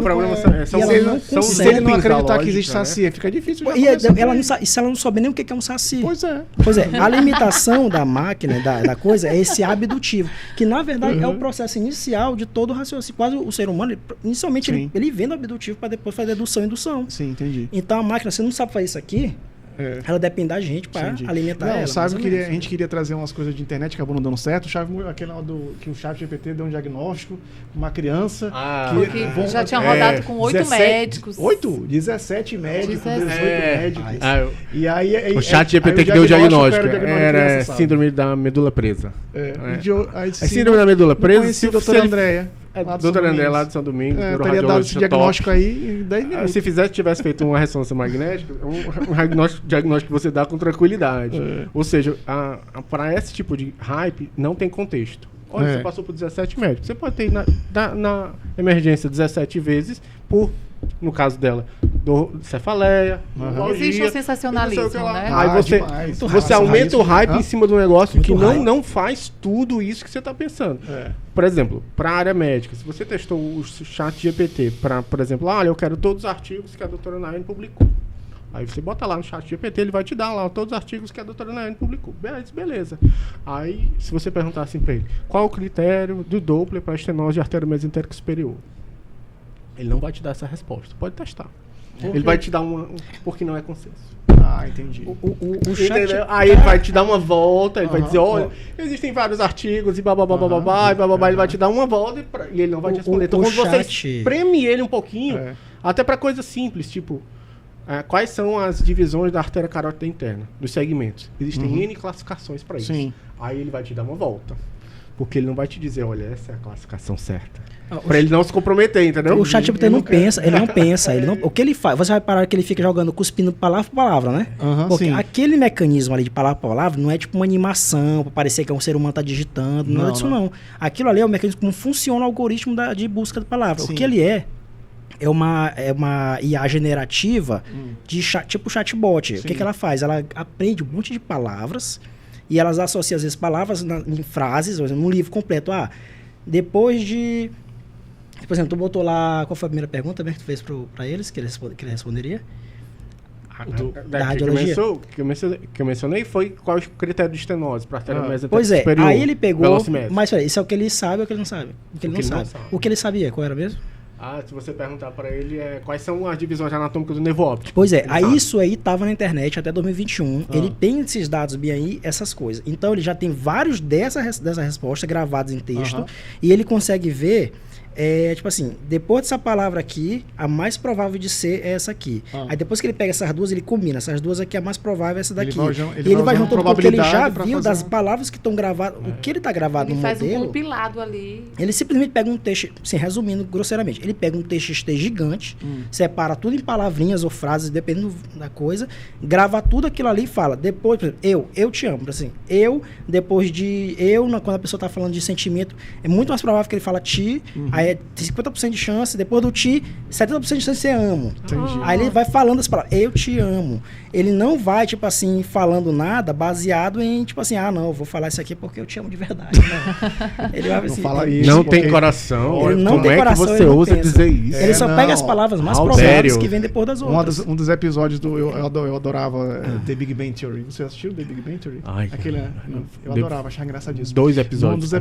não acreditar que existe saci, fica difícil. E se ela não souber nem o que é um saci? Pois é. A limitação da máquina, da coisa, é esse abdutivo. Que, na verdade, é o processo inicial de todo o raciocínio. Quase o ser humano, inicialmente, ele vem do abdutivo para depois fazer dedução e indução. Sim, entendi. Então, a máquina, você não sabe fazer isso aqui, ela depende da gente para alimentar ela. A gente queria trazer umas coisas de internet, acabou não dando certo. Aquele que o ChatGPT deu um diagnóstico, uma criança que já tinha rodado com 8 médicos. 17 médicos, 18 médicos. E aí, o ChatGPT que deu o diagnóstico era síndrome da medula presa. Síndrome da medula presa. Conheci a doutora Andréia. Doutora André lá de São Domingos, teria dado esse diagnóstico aí em 10 minutos. Se tivesse feito uma ressonância magnética, um diagnóstico que você dá com tranquilidade. Ou seja, para esse tipo de hype, não tem contexto. Olha, você passou por 17 médicos. Você pode ter na emergência 17 vezes no caso dela, cefaleia, existe um sensacionalismo, né? Aí você aumenta o hype em cima do negócio que não faz tudo isso que você está pensando. Por exemplo, para a área médica, se você testou o ChatGPT para, por exemplo, olha, eu quero todos os artigos que a doutora Nayane publicou. Aí você bota lá no ChatGPT, ele vai te dar lá todos os artigos que a doutora Nayane publicou. Beleza. Aí, se você perguntar assim para ele, qual o critério do Doppler para estenose de artéria mesentérica superior? Ele não vai te dar essa resposta. Pode testar. Ele vai te dar porque não é consenso. Entendi. Aí ele vai te dar uma volta, ele vai dizer, olha, existem vários artigos e bababá, ele vai te dar uma volta e ele não vai te responder. Então, quando você espreme ele um pouquinho, até para coisas simples, tipo, quais são as divisões da artéria carótida interna, dos segmentos? Existem N classificações para isso. Aí ele vai te dar uma volta. Porque ele não vai te dizer, olha, essa é a classificação certa. Ah, Pra ele não se comprometer, entendeu? O ChatGPT não pensa, o que ele faz, você vai parar que ele fica jogando, cuspindo palavra por palavra, né? Porque sim. aquele mecanismo ali de palavra por palavra não é tipo uma animação, pra parecer que é um ser humano tá digitando, nada disso não. Aquilo ali é o mecanismo como funciona o algoritmo de busca de palavra. Sim. O que ele é uma IA generativa de tipo chatbot. Sim. O que ela faz? Ela aprende um monte de palavras e elas associam às vezes palavras em frases, por exemplo, num livro completo. Depois de... Por exemplo, tu botou lá... Qual foi a primeira pergunta que tu fez pra eles, que ele responderia? Da radiologia? Que eu mencionei foi qual o critério de estenose para arteriomesa Pois é, superior, aí ele pegou... velocimétrico. Mas peraí, isso é o que ele sabe ou o que ele não sabe? O que ele não sabe. O que ele sabia, qual era mesmo? Se você perguntar para ele quais são as divisões anatômicas do nervo óptico. Pois é, ele aí sabe. isso aí tava na internet até 2021. Ele tem esses dados bem aí, essas coisas. Então ele já tem vários dessa resposta gravados em texto e ele consegue ver... tipo assim, depois dessa palavra aqui, a mais provável de ser é essa aqui. Aí depois que ele pega essas duas, ele combina. Essas duas aqui, a mais provável é essa daqui. Ele vai juntando porque ele já viu das palavras que estão gravadas. O que ele está gravado no modelo... Ele faz um compilado ali. Ele simplesmente pega um texto, assim, resumindo grosseiramente, ele pega um TXT gigante, separa tudo em palavrinhas ou frases, dependendo da coisa, grava tudo aquilo ali e fala. Depois, por exemplo, eu te amo. Assim, depois de... quando a pessoa está falando de sentimento, é muito mais provável que ele fala ti, aí é 50% de chance, depois do ti, 70% de chance de ser amo. Entendi. Aí ele vai falando as palavras, eu te amo. Ele não vai, tipo assim, falando nada baseado em, tipo assim, não, eu vou falar isso aqui porque eu te amo de verdade. Não. Ele vai assim, não fala isso. Não tem coração. Ele não Como tem é coração, que você ele não ousa pensa. dizer isso? Ele só pega as palavras mais Sério? prováveis que vem depois das outras. Um dos episódios eu adorava The Big Bang Theory. Você assistiu The Big Bang Theory? Eu adorava, achava engraçadíssimo. 2 episódios.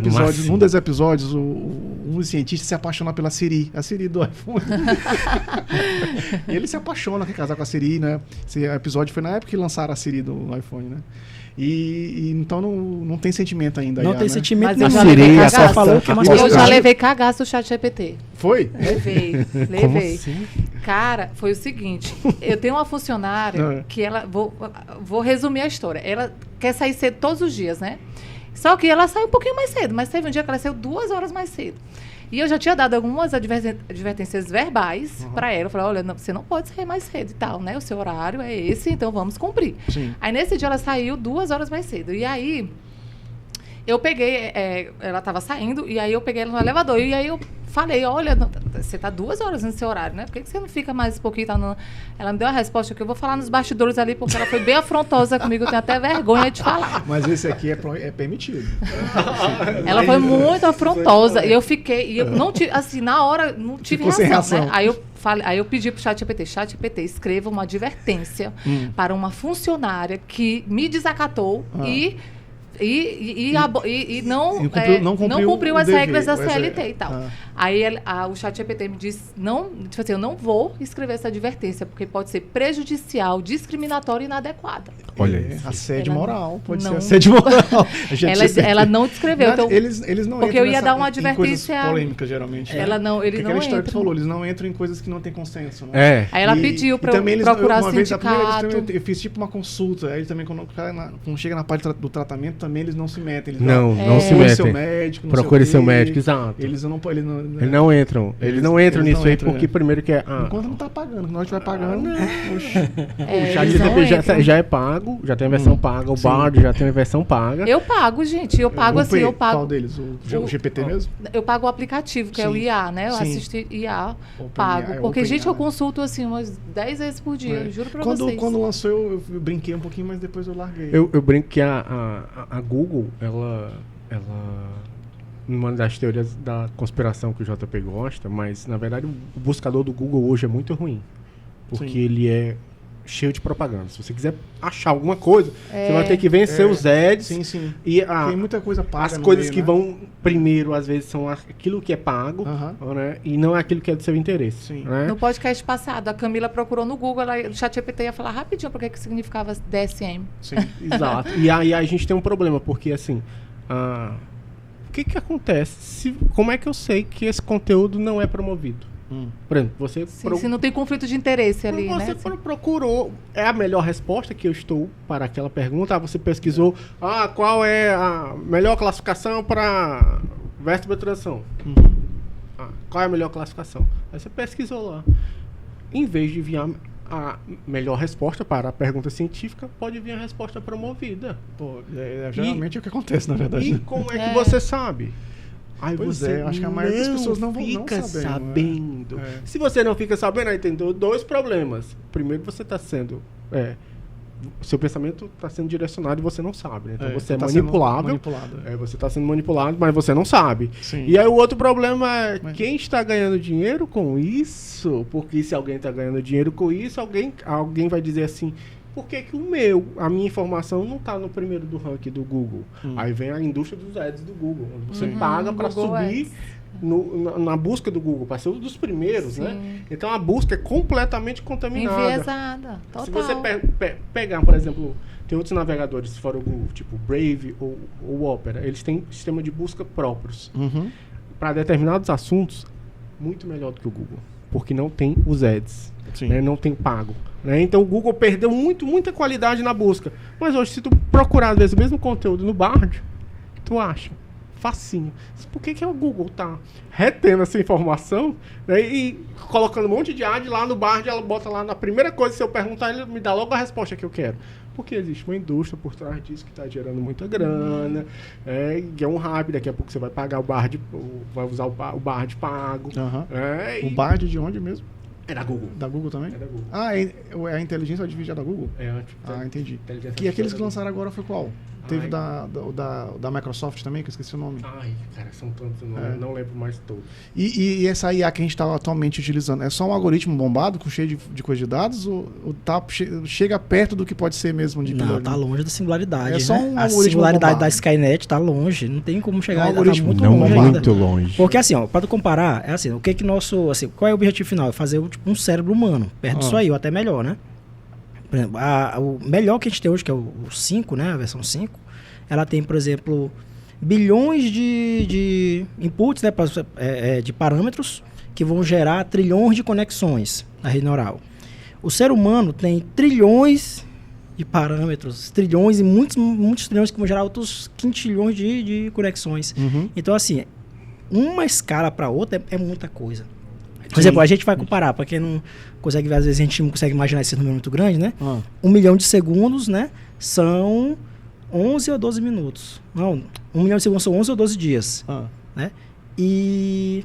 Num dos episódios, um dos cientistas se apaixona pela Siri, a Siri do iPhone. E ele se apaixona, quer casar com a Siri, né? Esse episódio foi na época que lançaram a Siri do iPhone, né? E então não tem sentimento ainda. Não tem sentimento nenhum. Eu já levei cagaço do ChatGPT. Foi? Levei. Como assim? Cara, foi o seguinte. Eu tenho uma funcionária que ela... Vou resumir a história. Ela quer sair cedo todos os dias, né? Só que ela saiu um pouquinho mais cedo. Mas teve um dia que ela saiu 2 horas mais cedo. E eu já tinha dado algumas advertências verbais para ela. Eu falei, olha, você não pode sair mais cedo e tal, né? O seu horário é esse, então vamos cumprir. Sim. Aí, nesse dia, ela saiu 2 horas mais cedo. E aí, eu peguei... ela estava saindo, e aí eu peguei ela no elevador. E aí, eu falei, olha, você está 2 horas no seu horário, né? Por que você não fica mais um pouquinho? Ela me deu uma resposta que eu vou falar nos bastidores ali, porque ela foi bem afrontosa comigo. Eu tenho até vergonha de falar. Mas esse aqui é permitido. Ela foi muito afrontosa. E eu fiquei... E eu não tive, assim, na hora, não tive reação, né? Aí eu pedi pro ChatGPT, escreva uma advertência para uma funcionária que me desacatou e não cumpriu as regras da CLT e tal. Aí o ChatGPT me disse, eu não vou escrever essa advertência, porque pode ser prejudicial, discriminatória e inadequada. Olha isso. Assédio moral, pode ser assédio moral. Ela não descreveu. Então, eles não porque eu ia dar uma advertência... Em coisas polêmicas, geralmente. Ele não entra. Que falou, eles não entram em coisas que não tem consenso. Né? Aí ela pediu para eu procurar sindicato. Eu fiz tipo uma consulta. Aí também, quando chega na parte do tratamento, também eles não se metem. Eles não se metem. Seu médico, procure seu médico, exato. Eles não entram. Eles não entram nisso aí porque primeiro que é... Enquanto não tá pagando. Nós vai pagando, o ChatGPT já é pago, já tem a versão paga. O Bard já tem a versão paga. Eu pago, gente. Eu pago assim, eu pago... Qual deles? O GPT mesmo? Eu pago o aplicativo, que é o IA, né? Eu assisto IA, pago. Porque, gente, eu consulto assim umas 10 vezes por dia, juro pra vocês. Quando lançou, eu brinquei um pouquinho, mas depois eu larguei. Eu brinco que a Google, ela uma das teorias da conspiração que o JP gosta, mas na verdade o buscador do Google hoje é muito ruim, porque ele é cheio de propaganda. Se você quiser achar alguma coisa, você vai ter que vencer os ads. Sim. E tem muita coisa paga. As coisas que vão primeiro, às vezes, são aquilo que é pago, né? E não é aquilo que é do seu interesse. Né? No podcast passado, a Camila procurou no Google, o ChatGPT ia falar rapidinho por que significava DSM. Sim, exato. E aí a gente tem um problema, porque assim... o que acontece? Como é que eu sei que esse conteúdo não é promovido? Por exemplo, você... Sim, se não tem conflito de interesse ali, né? Você procurou, é a melhor resposta que eu estou para aquela pergunta. Você pesquisou, qual é a melhor classificação para vértebra transição? Qual é a melhor classificação? Aí você pesquisou lá. Em vez de vir a melhor resposta para a pergunta científica, pode vir a resposta promovida. Pô, geralmente é o que acontece, na verdade. E como é que você sabe? Aí pois você acho que a maioria das pessoas não fica sabendo. É. Se você não fica sabendo, aí tem dois problemas. Primeiro, você está sendo... seu pensamento está sendo direcionado e você não sabe. Né? Então você é manipulável. Você está sendo manipulado, mas você não sabe. Sim. E aí o outro problema é quem está ganhando dinheiro com isso. Porque se alguém está ganhando dinheiro com isso, alguém vai dizer assim... Por que a minha informação não está no primeiro do ranking do Google? Aí vem a indústria dos ads do Google. Onde você paga para subir na busca do Google, para ser um dos primeiros, né? Então a busca é completamente contaminada. Enviesada, total. Se você pegar, por exemplo, tem outros navegadores fora o Google, tipo Brave ou Opera, eles têm sistema de busca próprios. Para determinados assuntos, muito melhor do que o Google, porque não tem os ads. Né, não tem pago. Né? Então o Google perdeu muita qualidade na busca. Mas hoje, se tu procurar às vezes o mesmo conteúdo no Bard, tu acha facinho. Por que o Google tá retendo essa informação, né, e colocando um monte de ad lá no Bard, ela bota lá na primeira coisa, se eu perguntar, ele me dá logo a resposta que eu quero. Porque existe uma indústria por trás disso que está gerando muita grana, e é um hype, daqui a pouco você vai pagar o Bard, vai usar o Bard pago. O Bard de onde mesmo? É da Google. Da Google também? É da Google. É a inteligência artificial da Google? Entendi. E aqueles que lançaram agora foi qual? Teve da Microsoft também, que eu esqueci o nome. Cara, são tantos, não lembro mais todos. E essa IA que a gente está atualmente utilizando, é só um algoritmo bombado, cheio de coisa de dados, ou chega perto do que pode ser mesmo de Não, tá longe da singularidade. É só um a algoritmo singularidade bombado. da Skynet tá longe, não tem como chegar. Um algoritmo muito não longe muito ainda. longe. Porque assim, para tu comparar, é assim, o que nosso, assim, qual é o objetivo final? É fazer um cérebro humano, perto disso aí, ou até melhor, né? Por exemplo, o melhor que a gente tem hoje, que é o 5, né, a versão 5, ela tem, por exemplo, bilhões de inputs, né, de parâmetros que vão gerar trilhões de conexões na rede neural. O ser humano tem trilhões de parâmetros, trilhões e muitos trilhões que vão gerar outros quintilhões de conexões. Então, assim, uma escala para outra é muita coisa. Por exemplo, a gente vai comparar, para quem não consegue ver, às vezes a gente não consegue imaginar esse número muito grande, né? 1 milhão de segundos, né, são 11 ou 12 minutos. Não, 1 milhão de segundos são 11 ou 12 dias. Né? E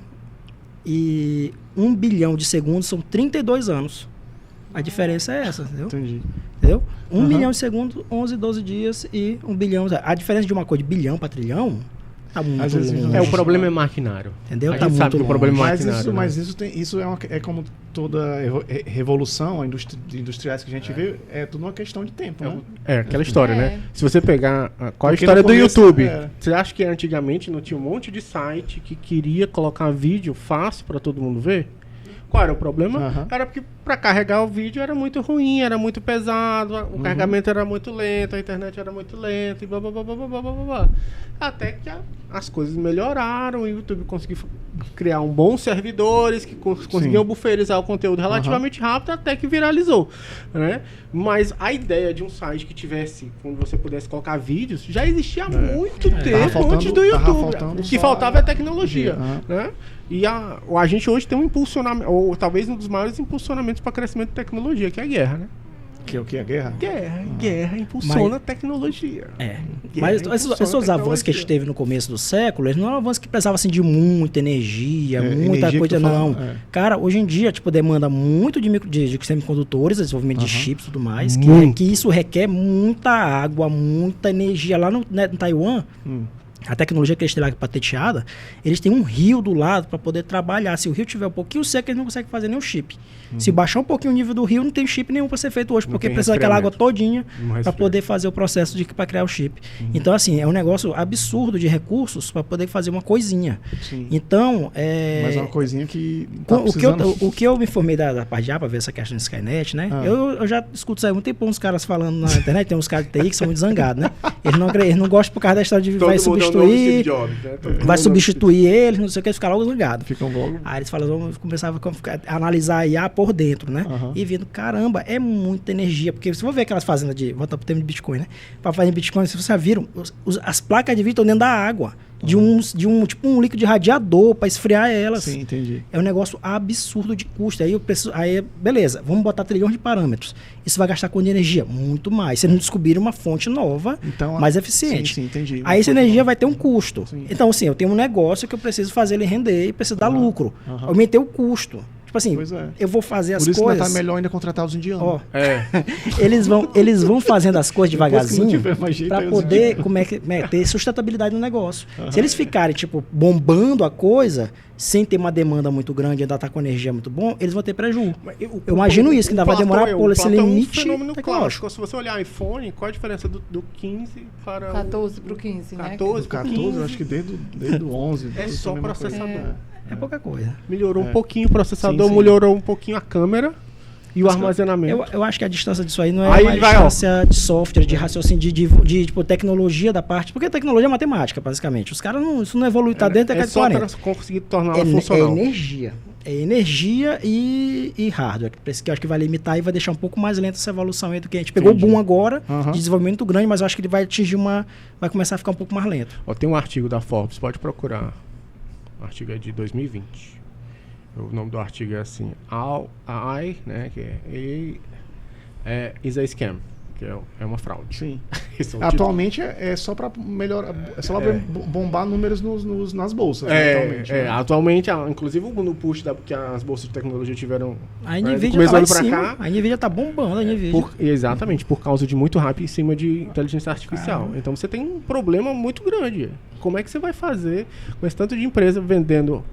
1 bilhão de segundos são 32 anos. A diferença é essa, entendeu? Entendi. Entendeu? 1 milhão de segundos, 11, 12 dias e 1 bilhão. A diferença de uma coisa de bilhão para trilhão tá muito longe. O problema é maquinário. Entendeu? A gente sabe que o problema é maquinário. Mas isso é como toda revolução industriais que a gente vê, é tudo uma questão de tempo, né? É aquela história, né? Se você pegar... Qual é a história do YouTube? Você acha que antigamente não tinha um monte de site que queria colocar vídeo fácil para todo mundo ver? Qual era o problema? Era porque para carregar o vídeo era muito ruim, era muito pesado, o carregamento era muito lento, a internet era muito lenta e blá, blá, blá, blá, blá, blá, blá. Até que as coisas melhoraram, o YouTube conseguiu criar bons servidores que conseguiam buferizar o conteúdo relativamente rápido até que viralizou, né? Mas a ideia de um site que tivesse, quando você pudesse colocar vídeos, já existia há muito tempo antes do YouTube. O que faltava é tecnologia, né? E a gente hoje tem um impulsionamento, ou talvez um dos maiores impulsionamentos para crescimento de tecnologia, que é a guerra, né? O que é a guerra? Guerra impulsiona a tecnologia. Mas esses avanços que a gente teve no começo do século, eles não eram avanços que precisavam assim, de muita energia, muita coisa, não. Cara, hoje em dia, tipo, demanda muito de semicondutores, desenvolvimento de chips e tudo mais, que isso requer muita água, muita energia. Lá no Taiwan, a tecnologia que eles têm lá patenteada, eles têm um rio do lado para poder trabalhar. Se o rio tiver um pouquinho seco, eles não conseguem fazer nenhum chip. Se baixar um pouquinho o nível do rio, não tem chip nenhum para ser feito hoje, porque precisa daquela água todinha para poder fazer o processo para criar o chip. Então, assim, é um negócio absurdo de recursos para poder fazer uma coisinha. Então, mas é uma coisinha que o que eu me informei da parte de para ver essa questão de Skynet, né? Eu já escuto isso aí há muito tempo uns caras falando na internet, tem uns caras de TI que são muito zangados, né? Eles não gostam por causa da história de Todo vai mundo é o novo substituir, Steve Jobs, né? vai substituir eles, não sei o que, ficar logo ligado. Ficam logo. Aí eles falam, vamos começar a analisar a IA por dentro, né? E vendo, caramba, é muita energia. Porque se você ver aquelas fazendas volta pro tema de Bitcoin, né? Para fazer Bitcoin, se vocês já viram, as placas de vídeo estão dentro da água. De um tipo um líquido de radiador para esfriar elas. Sim, entendi. É um negócio absurdo de custo. Aí beleza, vamos botar trilhões de parâmetros. Isso vai gastar quanto de energia? Muito mais. Vocês não descobriram uma fonte nova, então, mais eficiente. Sim, entendi. Aí essa energia vai ter um custo. Sim. Então, assim, eu tenho um negócio que eu preciso fazer ele render e preciso dar lucro. Aumentei o custo. Tipo assim, eu vou fazer as coisas... Por isso tá melhor ainda contratar os indianos. Ó, eles vão fazendo as coisas devagarzinho para poder ter sustentabilidade no negócio. Se eles ficarem, tipo, bombando a coisa, sem ter uma demanda muito grande e ainda tá com energia muito bom, eles vão ter prejuízo. Eu imagino isso, que ainda vai demorar por esse limite é um fenômeno tecnológico. clássico. Se você olhar iPhone, qual a diferença do 15 para 14 para o 15, né? 14 para 14, 15. eu acho que desde o 11. É só processador. É pouca coisa. Melhorou um pouquinho o processador, Sim. melhorou um pouquinho a câmera e o armazenamento. Eu acho que a distância disso aí não é Aí uma distância de software, de raciocínio, de tipo, tecnologia da parte. Porque tecnologia é matemática, basicamente. Os caras isso não evolui, tá dentro da é só 40. para conseguir tornar ela funcional. É energia. É energia e hardware. Por isso que eu acho que vai limitar e vai deixar um pouco mais lenta essa evolução aí do que a gente pegou o boom agora, de desenvolvimento muito grande, mas eu acho que ele vai atingir vai começar a ficar um pouco mais lento. Ó, tem um artigo da Forbes, pode procurar. O artigo é de 2020. O nome do artigo é assim, AI, né, que is a scam, que é uma fraude. Sim. Atualmente é só para melhorar, é só para bombar números nas bolsas. Né, atualmente, inclusive no push que as bolsas de tecnologia tiveram a Nvidia tá lá em cima. A Nvidia tá bombando, a Nvidia. Exatamente, por causa de muito hype em cima de inteligência artificial. Então você tem um problema muito grande. Como é que você vai fazer com esse tanto de empresa vendendo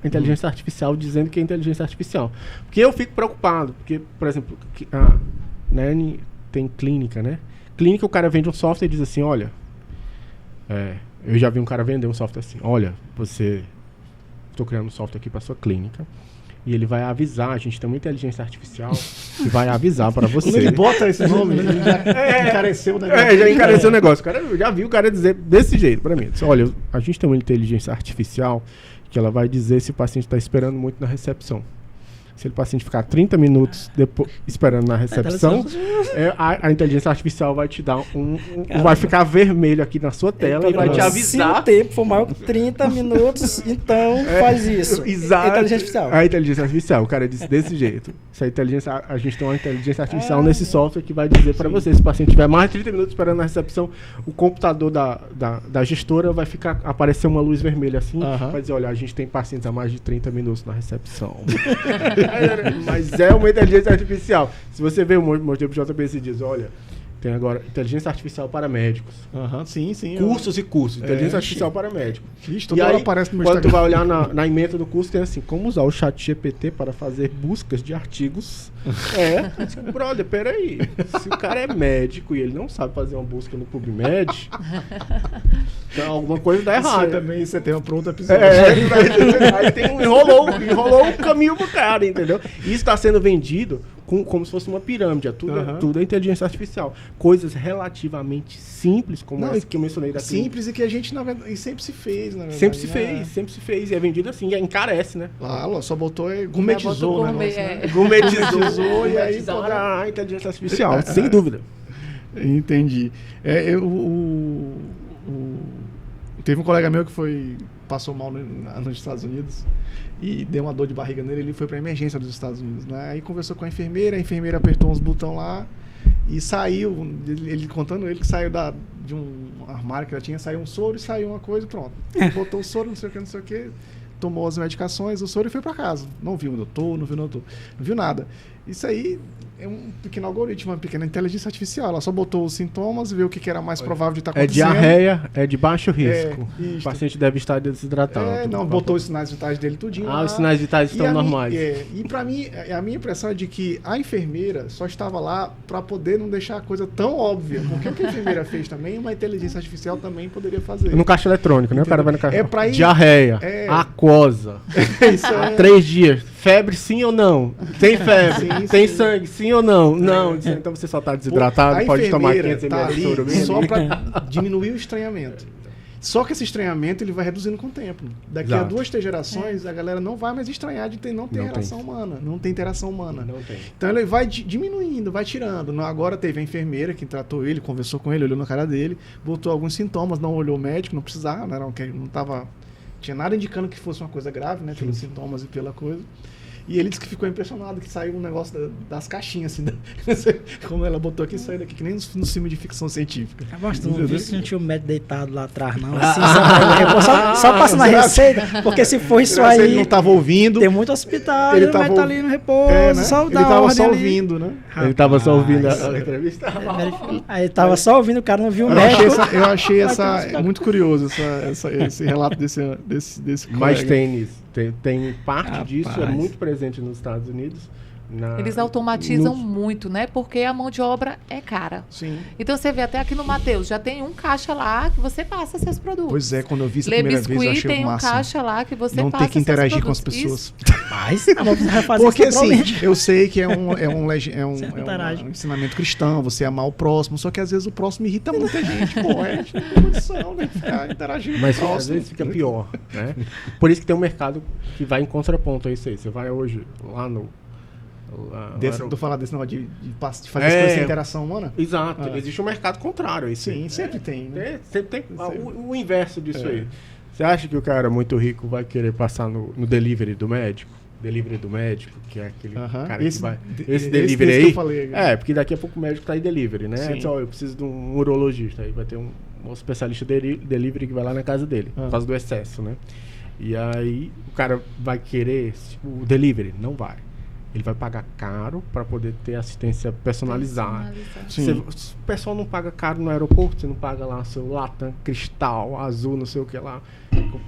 inteligência artificial, dizendo que é inteligência artificial? Porque eu fico preocupado, porque, por exemplo, né, tem clínica, né? Clínica, o cara vende um software e diz assim, olha, eu já vi um cara vender um software assim, olha, estou criando um software aqui para sua clínica, e ele vai avisar, a gente tem uma inteligência artificial que vai avisar para você. Quando ele bota esse nome, já encareceu o negócio. Já encareceu o negócio. Eu já vi o cara dizer desse jeito para mim. Disse, olha, a gente tem uma inteligência artificial que ela vai dizer se o paciente está esperando muito na recepção. Se o paciente ficar 30 minutos esperando na recepção, a inteligência artificial vai te dar vai ficar vermelho aqui na sua tela e vai te avisar. Se o tempo for maior que 30 minutos, então faz isso. Exato. Inteligência artificial. A inteligência artificial, o cara disse desse jeito. A gente tem uma inteligência artificial nesse software que vai dizer para você, se o paciente tiver mais de 30 minutos esperando na recepção, o computador da gestora vai aparecer uma luz vermelha assim, vai dizer, olha, a gente tem pacientes há mais de 30 minutos na recepção. Mas é uma inteligência artificial. Se você vê o modelo JP e diz, olha, tem agora inteligência artificial para médicos. Sim. Cursos e cursos. Inteligência artificial para médicos. Toda hora aparece no meu quando Instagram. tu vai olhar na ementa do curso, tem assim, como usar o chat GPT para fazer buscas de artigos. Brother, peraí. Se o cara é médico e ele não sabe fazer uma busca no PubMed, então alguma coisa dá errado. Também você tem uma pronta episódio. Aí enrolou o caminho pro cara, entendeu? Isso está sendo vendido como se fosse uma pirâmide. Tudo é inteligência artificial. Coisas relativamente simples, como essa que eu mencionei da clínica. Simples e que a gente, na verdade, sempre se fez, na verdade. Sempre se fez. E é vendido assim, encarece, né? Só botou gourmetizou o negócio, né? Gourmetizou e aí a inteligência artificial, sem dúvida. Entendi. Teve um colega meu que passou mal nos Estados Unidos e deu uma dor de barriga nele, ele foi para emergência dos Estados Unidos, né? Aí conversou com a enfermeira apertou uns botões lá e saiu, ele contando ele que saiu de um armário que ela tinha, saiu um soro e saiu uma coisa, pronto. Ele botou o soro, não sei o que, tomou as medicações, o soro e foi para casa. Não viu o doutor, não viu nada. Isso aí é um pequeno algoritmo, uma pequena inteligência artificial. Ela só botou os sintomas, viu o que era mais provável de estar acontecendo. É diarreia, é de baixo risco. O paciente deve estar desidratado. Botou os sinais vitais dele tudinho lá. Os sinais vitais estão normais. E pra mim, a minha impressão é de que a enfermeira só estava lá para poder não deixar a coisa tão óbvia. Porque o que a enfermeira fez também, uma inteligência artificial também poderia fazer. No caixa eletrônico, né? O cara vai no caixa. Diarreia. Aquosa. Há 3 dias. febre sim ou não? Tem febre? Sim, tem sim. sangue sim ou não? Não. Então você só tá desidratado, A pode tomar enfermeira 500 tá ml de soro ali mesmo. só para diminuir o estranhamento. Só que esse estranhamento ele vai reduzindo com o tempo. Daqui a Exato. 2, 3 gerações, a galera não vai mais estranhar de não ter Não relação humana, não tem interação humana. Não tem. Então ele vai diminuindo, vai tirando. Agora teve a enfermeira que tratou ele, conversou com ele, olhou na cara dele, botou alguns sintomas, não olhou o médico, não precisava, não tava, tinha nada indicando que fosse uma coisa grave, né, pelos sintomas e pela coisa. E ele disse que ficou impressionado, que saiu um negócio das caixinhas, assim, como ela botou aqui, saiu daqui, que nem no filme de ficção científica. Eu gosto, não vi que não tinha o médico deitado lá atrás, não. Assim, só passando a receita, porque se for isso aí... Ele não estava ouvindo. Tem muito hospital, Ele o tava médico tá ali no repouso, né? só Ele dá estava ordem só ali. ouvindo, né? Ele tava só ouvindo Rapaz. a entrevista. Aí ele tava só ouvindo, o cara não viu o Eu médico. achei muito curioso esse relato desse Mas colega. tem nisso. Tem parte Rapaz. disso, é muito presente nos Estados Unidos. Eles automatizam muito, né? Porque a mão de obra é cara. Sim. Então você vê até aqui no Mateus, já tem um caixa lá que você passa seus produtos. Pois é, quando eu vi isso a Le primeira vez, eu Biscuit achei o tem um máximo. caixa lá que você Não passa ter que seus interagir com as produtos. pessoas. Rapaz, vai fazer Porque isso assim, naturalmente. eu sei que é um interage. ensinamento cristão, você amar o próximo, só que às vezes o próximo irrita muita gente, pô, a gente não tem condição, né, de ficar interagindo Mas com o às próximo. vezes fica pior, né? Por isso que tem um mercado que vai em contraponto a isso aí. Você vai hoje lá no... Tu falar desse negócio de fazer as coisas sem interação humana? Exato. Ah. Existe um mercado contrário a isso. Sim, aí. sempre tem, né? Sempre tem Sempre. o inverso disso É. aí. Você acha que o cara muito rico vai querer passar no delivery do médico? Delivery do médico, que é aquele Aham. cara Esse- que vai... esse- Esse delivery esse que aí... eu falei. Porque daqui a pouco o médico tá em delivery, né? Sim. Diz, ó, eu preciso de um urologista. Aí vai ter um especialista delivery que vai lá na casa dele, por causa do excesso, né? E aí o cara vai querer o delivery? Não vai. Ele vai pagar caro para poder ter assistência personalizada. Sim. O pessoal não paga caro no aeroporto, você não paga lá seu Latam Cristal, azul, não sei o que lá.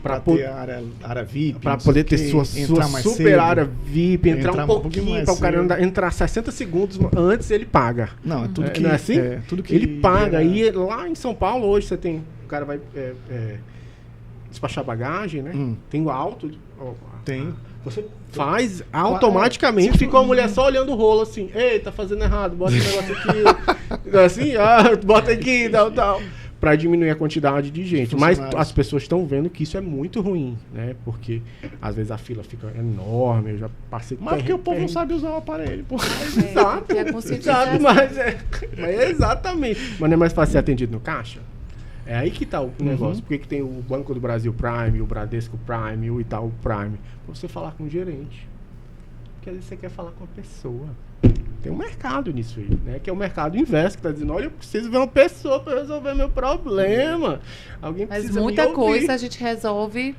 Pra ter área VIP. Pra não sei poder o ter quê, sua entrar mais super cedo. área VIP, entrar Entrar um um pouquinho pouquinho mais para o cara cedo. entrar 60 segundos antes, ele paga. Não, é tudo que... Não é assim? tudo que Ele paga. gera- E lá em São Paulo, hoje, você tem... O cara vai despachar bagagem, né? Tem o auto. Tem. Você faz automaticamente, fica uma mulher só olhando o rolo assim. Ei, tá fazendo errado, bota esse negócio aqui. Assim, bota aqui, tal. Pra diminuir a quantidade de gente. Mas as pessoas estão vendo que isso é muito ruim, né? Porque às vezes a fila fica enorme, eu já passei... Mas porque o povo não sabe usar o aparelho, pô. Exato, E a conscientização. mas é exatamente. Mas não é mais fácil ser atendido no caixa? É aí que tá o negócio. Por que tem o Banco do Brasil Prime, o Bradesco Prime, o Itaú Prime? Pra você falar com o gerente. Porque às vezes você quer falar com a pessoa. Tem um mercado nisso aí, né? Que é o mercado inverso, que tá dizendo, olha, eu preciso ver uma pessoa para resolver meu problema. Alguém Mas precisa muita me ouvir. coisa a gente resolve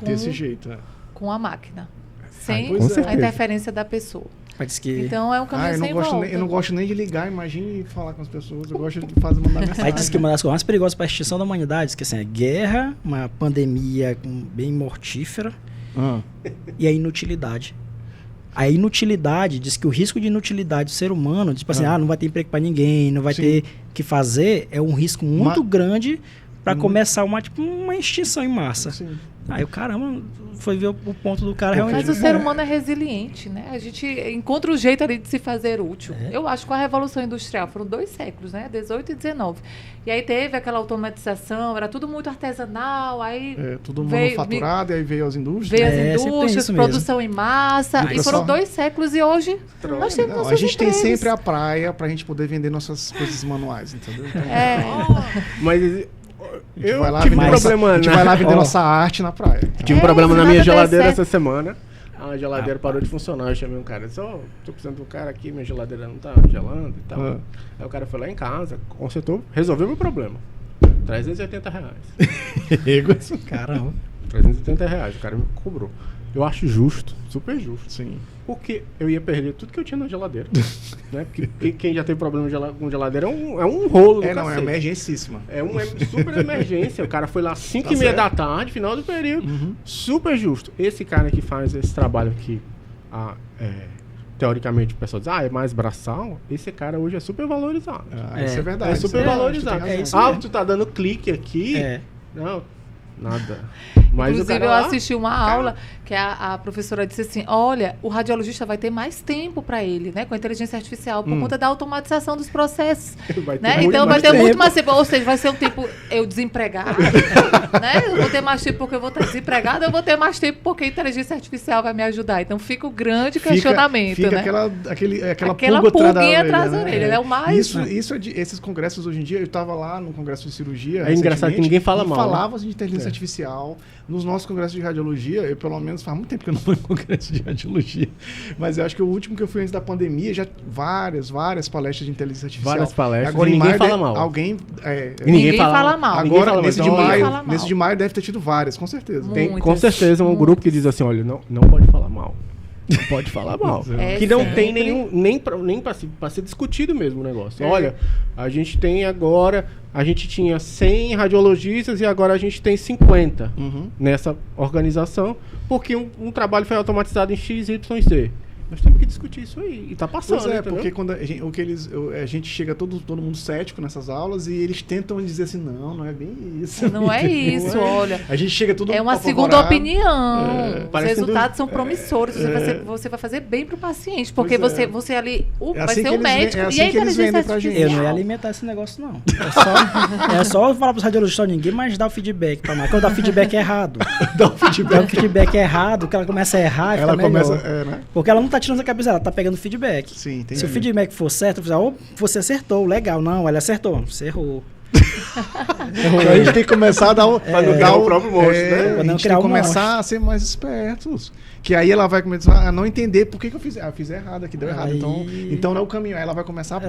Desse jeito, né? com a máquina. Sem pois é. a interferência da pessoa. Mas que... Então é um caminho eu não sem gosto volta. eu não gosto nem de ligar, imagine falar com as pessoas. Eu gosto de mandar mensagem. Aí diz que uma das coisas mais perigosas para a extinção da humanidade, diz que assim, é guerra, uma pandemia bem mortífera e a inutilidade. A inutilidade, diz que o risco de inutilidade do ser humano, tipo assim, não vai ter emprego para ninguém, não vai Sim. ter o que fazer, é um risco muito grande para começar uma extinção em massa. Sim. Aí o caramba foi ver o ponto do cara Mas realmente. o ser humano é resiliente, né? A gente encontra um jeito ali de se fazer útil. Eu acho que com a Revolução Industrial foram 2 séculos, né? 18 e 19. E aí teve aquela automatização, era tudo muito artesanal, aí Tudo veio- manufaturado, e aí veio as indústrias. veio sempre as tem indústrias, isso mesmo. produção em massa, e foram 2 séculos e hoje nós temos Não, nossos a gente tem empregos. sempre a praia pra gente poder vender nossas coisas manuais, entendeu? Então, Mas a gente eu vai lá tive um vender problema, a gente né? vai lá vender Ó. nossa arte na praia. Tive um problema na nada minha der geladeira certo. essa semana. A geladeira parou de funcionar. Eu chamei um cara, disse, tô precisando de um cara aqui, minha geladeira não tá gelando e tal. Aí o cara foi lá em casa, consertou, resolveu meu problema. R$380. Caramba. R$380, o cara me cobrou. Eu acho justo, super justo. Sim. Porque eu ia perder tudo que eu tinha na geladeira. Né? Porque quem já tem problema com geladeira é um rolo. É do cacete. emergencíssima. É uma super emergência. O cara foi lá às 5h30 certo. da tarde, final do período. Super justo. Esse cara que faz esse trabalho aqui, teoricamente o pessoal diz, é mais braçal. Esse cara hoje é super valorizado. Isso é verdade. É super isso valorizado. tu tem razão. É isso mesmo. Tu tá dando clique aqui. É. Não, nada. Mas inclusive, eu assisti uma aula que a professora disse assim, olha, o radiologista vai ter mais tempo para ele, né? Com a inteligência artificial, por conta da automatização dos processos. Né? Então, vai ter muito mais tempo. Ou seja, vai ser um tempo eu desempregado, né? Eu vou ter mais tempo porque eu vou estar desempregado, eu vou ter mais tempo porque a inteligência artificial vai me ajudar. Então, fica o grande questionamento, fica né? Aquela pulguinha atrás da orelha, né? O mais... Esses congressos hoje em dia, eu estava lá no congresso de cirurgia. É engraçado que ninguém fala mal. Falava de inteligência artificial. Nos nossos congressos de radiologia, eu pelo menos faz muito tempo que eu não vou em congresso de radiologia, mas eu acho que o último que eu fui antes da pandemia, já várias palestras de inteligência artificial. Várias palestras. Agora, e ninguém fala mal. Ninguém fala mal. Agora, nesse de maio deve ter tido várias, com certeza. Tem, com certeza, um grupo que diz assim, olha, não pode falar mal. Não pode falar mal. Que não tem nenhum, nem para ser discutido mesmo o negócio. Olha, a gente tem agora, a gente tinha 100 radiologistas e agora a gente tem 50 nessa organização, porque um trabalho foi automatizado em X, Y, Z. Nós temos que discutir isso aí. E tá passando, pois porque quando a gente chega todo mundo cético nessas aulas e eles tentam dizer assim, não é bem isso. Não é isso, olha. A gente chega tudo é uma segunda opinião. Os resultados são promissores. Você vai fazer bem pro paciente, porque você ali vai ser o médico e a inteligência artificial. Eu não ia alimentar esse negócio, não. É só falar pros radiologistas, ninguém mais dá o feedback pra nós. Quando dá feedback errado. Dá o feedback errado, que ela começa a errar, ela começa, né? Porque ela não tá tirando a cabeça, ela tá pegando feedback. Sim, entendi. Se o feedback for certo, você acertou, legal. Não, ela acertou. Você errou. Então a gente tem que começar a dar o próprio monstro, né? A gente tem que começar a ser mais espertos. Que aí ela vai começar a não entender por que eu fiz. Eu fiz errado aqui, deu errado. Então não é o caminho. Aí ela vai começar a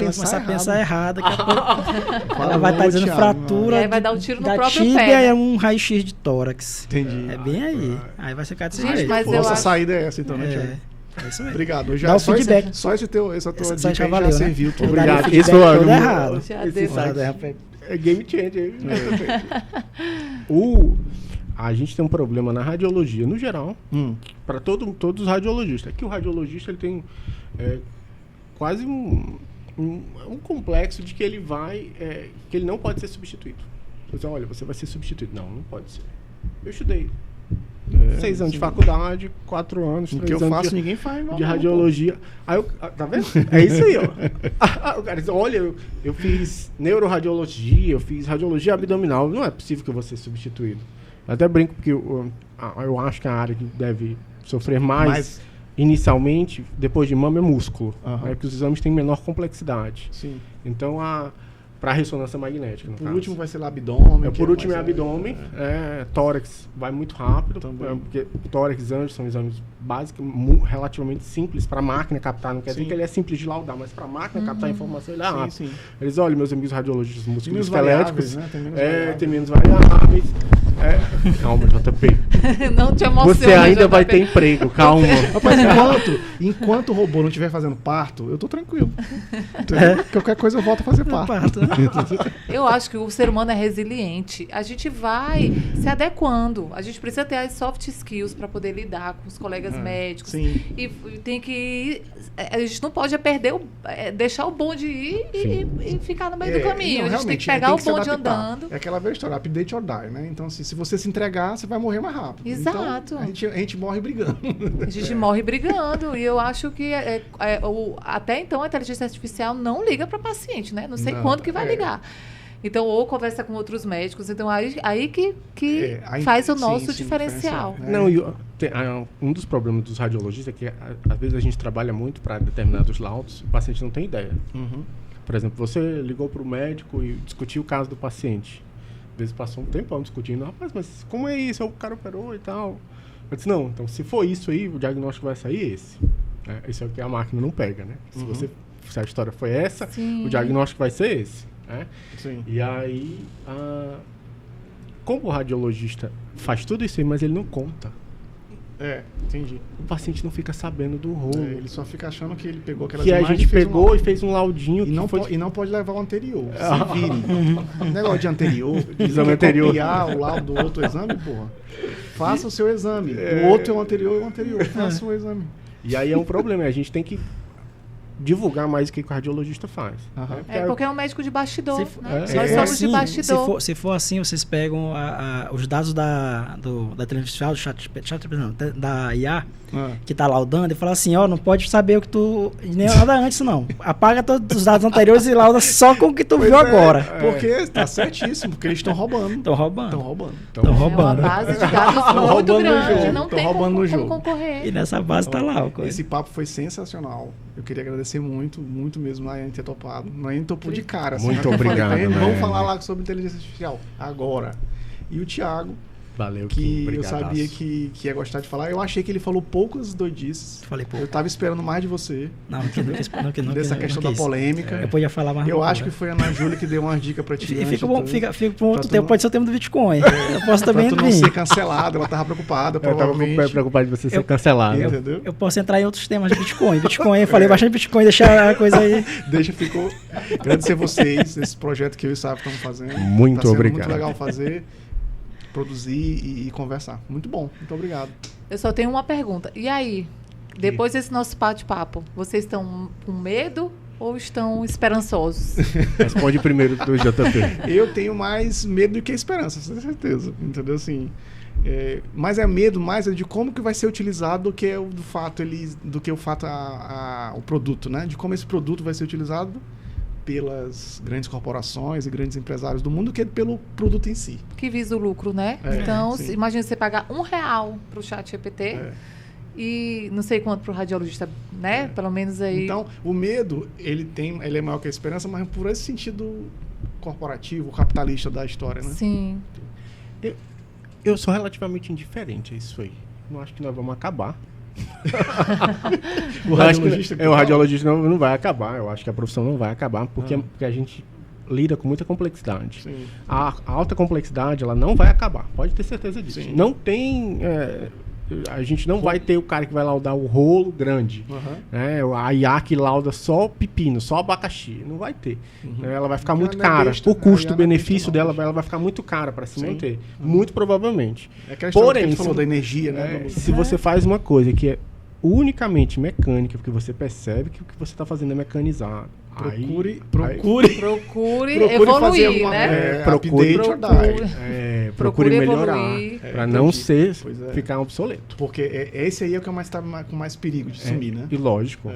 pensar errado. Daqui a pouco ela vai estar dizendo fratura. E aí vai dar um tiro no próprio tíbia pé. É um raio-x de tórax. Entendi. É bem aí. Aí vai ficar desse jeito. Nossa saída é essa, então, né, Thiago? É isso mesmo. Obrigado. Dá o feedback. Essa tua dica já valeu, já serviu. Né? Obrigado. Isso foi tudo errado. É game changer. A gente tem um problema na radiologia, no geral, para todos os radiologistas. Aqui o radiologista ele tem quase um complexo de que ele que ele não pode ser substituído. Você olha, você vai ser substituído. Não pode ser. Eu estudei 6 anos de faculdade, 4 anos, 3 anos que eu faço, ninguém faz, de radiologia. Aí tá vendo? É isso aí, ó. O cara diz, olha, eu fiz neuroradiologia, eu fiz radiologia abdominal. Não é possível que eu vou ser substituído. Eu até brinco porque eu acho que a área que deve sofrer mais inicialmente, depois de mama, é músculo. É que os exames têm menor complexidade. Sim. Então, para ressonância magnética, por último vai ser lá abdômen. Por último é abdômen. Tórax vai muito rápido, porque tórax e anjo são exames básicos, relativamente simples para a máquina captar. Não quer dizer que ele é simples de laudar, mas para a máquina captar a informação ele é rápido. Sim. Eles olham, meus amigos radiologistas musculoesqueléticos, né? Tem menos variáveis. Calma, JP. Não te emociona. Você ainda vai ter emprego, calma. Rapaz, enquanto o robô não estiver fazendo parto, eu tô tranquilo. Qualquer coisa eu volto a fazer parto. Eu acho que o ser humano é resiliente. A gente vai se adequando. A gente precisa ter as soft skills para poder lidar com os colegas médicos. Sim. E tem que... A gente não pode deixar o bonde ir e ficar no meio do caminho. A gente tem que pegar o bonde andando. É aquela velha história, update or die, né? Então, assim, se você se entregar, você vai morrer mais rápido. Exato. Então, a gente morre brigando. A gente morre brigando. E eu acho que até então a inteligência artificial não liga para paciente, né? Não sei quando que vai ligar. Então, ou conversa com outros médicos. Então, aí que faz o nosso diferencial. Não, um dos problemas dos radiologistas é que, às vezes, a gente trabalha muito para determinados laudos e o paciente não tem ideia. Por exemplo, você ligou para o médico e discutiu o caso do paciente. Às vezes passou um tempão discutindo. Rapaz, mas como é isso? O cara operou e tal. Eu disse, não, então se for isso aí, o diagnóstico vai sair esse. Esse é o que a máquina não pega, né? Se a história foi essa, o diagnóstico vai ser esse. Sim. E aí, como o radiologista faz tudo isso aí, mas ele não conta. Entendi. O paciente não fica sabendo do rolo. Ele só fica achando que ele pegou aquelas que a imagens gente pegou e fez um laudinho. E não pode levar o anterior. Se vire. Negócio de anterior. Exame anterior. Copiar o laudo do outro exame, porra. Faça o seu exame. O outro é o anterior e o anterior. Faça o exame. E aí é um problema. A gente tem que divulgar mais o que o cardiologista faz. Aham. Porque é um médico de bastidor. Se Né? se Nós for somos assim, de bastidor. Se for assim, vocês pegam os dados da inteligência artificial, da IA, que tá laudando, e fala assim, ó, não pode saber o que tu... Nem nada antes, não. Apaga todos os dados anteriores e lauda só com o que tu viu agora. Porque tá certíssimo, porque eles estão roubando. Estão roubando. Estão roubando. Estão roubando. É uma base de dados muito roubando no grande, jogo, não tão tem roubando no como jogo. concorrer. E nessa base tá lá. Esse papo foi sensacional. Eu queria agradecer muito, muito mesmo a Nayane ter topado. Nayane topou de cara. Assim, Muito né? Eu falei, obrigado, Nayane, Nayane. vamos falar lá sobre inteligência artificial. Agora. E o Thiago, Valeu, que eu brigadaço. sabia que ia gostar de falar. Eu achei que ele falou poucas doidices. Falei, pô. Eu tava esperando mais de você. Não Dessa questão da polêmica. Eu podia falar mais. Eu acho que foi a Ana Júlia que deu umas dicas pra ti. E antes fica de bom, tudo. fica pra um outro Pra tu tempo, não- pode ser o tema do Bitcoin. Eu posso também Pra tu não vir. ser cancelado, ela tava preocupada, Eu tava provavelmente. preocupado de você ser Eu- cancelado. Entendeu? Eu posso entrar em outros temas de Bitcoin. Bitcoin, eu falei bastante Bitcoin, deixar a coisa aí. Deixa, ficou. Agradecer vocês, esse projeto que eu e o Sábio estamos fazendo. Muito Tá sendo obrigado. muito legal fazer, produzir e conversar. Muito bom, muito obrigado. Eu só tenho uma pergunta. E aí, depois desse nosso bate-papo, vocês estão com medo ou estão esperançosos? Responde primeiro do JP. Eu tenho mais medo do que esperança, com certeza. Entendeu? Assim, mas é medo mais de como que vai ser utilizado do que o fato o produto, né? De como esse produto vai ser utilizado pelas grandes corporações e grandes empresários do mundo do que pelo produto em si. Que visa o lucro, né? É, Então, sim. imagina você pagar R$1 para o chat GPT e não sei quanto para o radiologista, né? Pelo menos aí. Então, o medo, ele é maior que a esperança, mas por esse sentido corporativo, capitalista da história, né? Sim. Eu sou relativamente indiferente a isso aí. Não acho que nós vamos acabar. O radiologista o radiologista não vai acabar. Eu acho que a profissão não vai acabar porque a gente lida com muita complexidade. Sim. A alta complexidade, ela não vai acabar. Pode ter certeza disso. Sim. Não tem... a gente não vai ter o cara que vai laudar o rolo grande. A IA que lauda só pepino, só abacaxi. Não vai ter. Ela vai ficar Ela muito não é cara. besta, O a IA não é custo-benefício besta, não. dela, ela vai ficar muito cara para se Sim. manter. Muito provavelmente. É aquela história que a Porém, gente falou se- da energia, né? Se você faz uma coisa que é unicamente mecânica, porque você percebe que o que você está fazendo é mecanizado. Procure Procure fazer evoluir, alguma né? procure- update or die. Procure melhorar evoluir. para não entendi. ser Pois é. ficar obsoleto. Porque esse aí é o que mais tá com mais perigo de sumir, né? E lógico.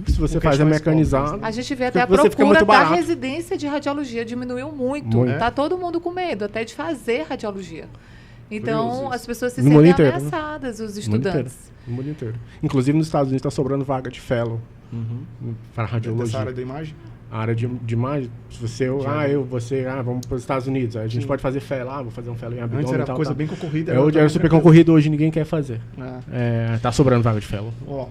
Se você Porque faz a mais mecanizado, cópias, A gente vê até a Você fica procura muito da barato. residência de radiologia diminuiu muito. Muito. Tá todo mundo com medo até de fazer radiologia. Então, Curioso isso. as pessoas se No mundo sentem inteiro, né? ameaçadas, os no mundo estudantes. no mundo inteiro. Inclusive nos Estados Unidos está sobrando vaga de fellow para Dessa radiologia. área da imagem. A área de imagem, se você, vamos para os Estados Unidos, aí a gente pode fazer fellow, vou fazer um fellow em abdômen Antes era e tal, coisa tal. bem concorrida. É, agora hoje tá é mais super tranquilo. concorrido, hoje ninguém quer fazer. É. Tá sobrando vaga de fellow. Ó,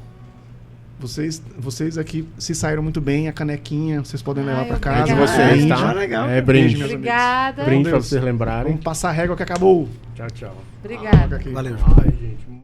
vocês aqui se saíram muito bem, a canequinha, vocês podem levar Ai, pra casa. De obrigada. vocês, Brinde. tá? legal. É brinde. Beijo, meus amigos. Obrigada. Brinde Com para Deus. vocês lembrarem. Vamos passar a régua que acabou. Tchau, tchau. Obrigada. Aqui. Valeu. Ai, gente.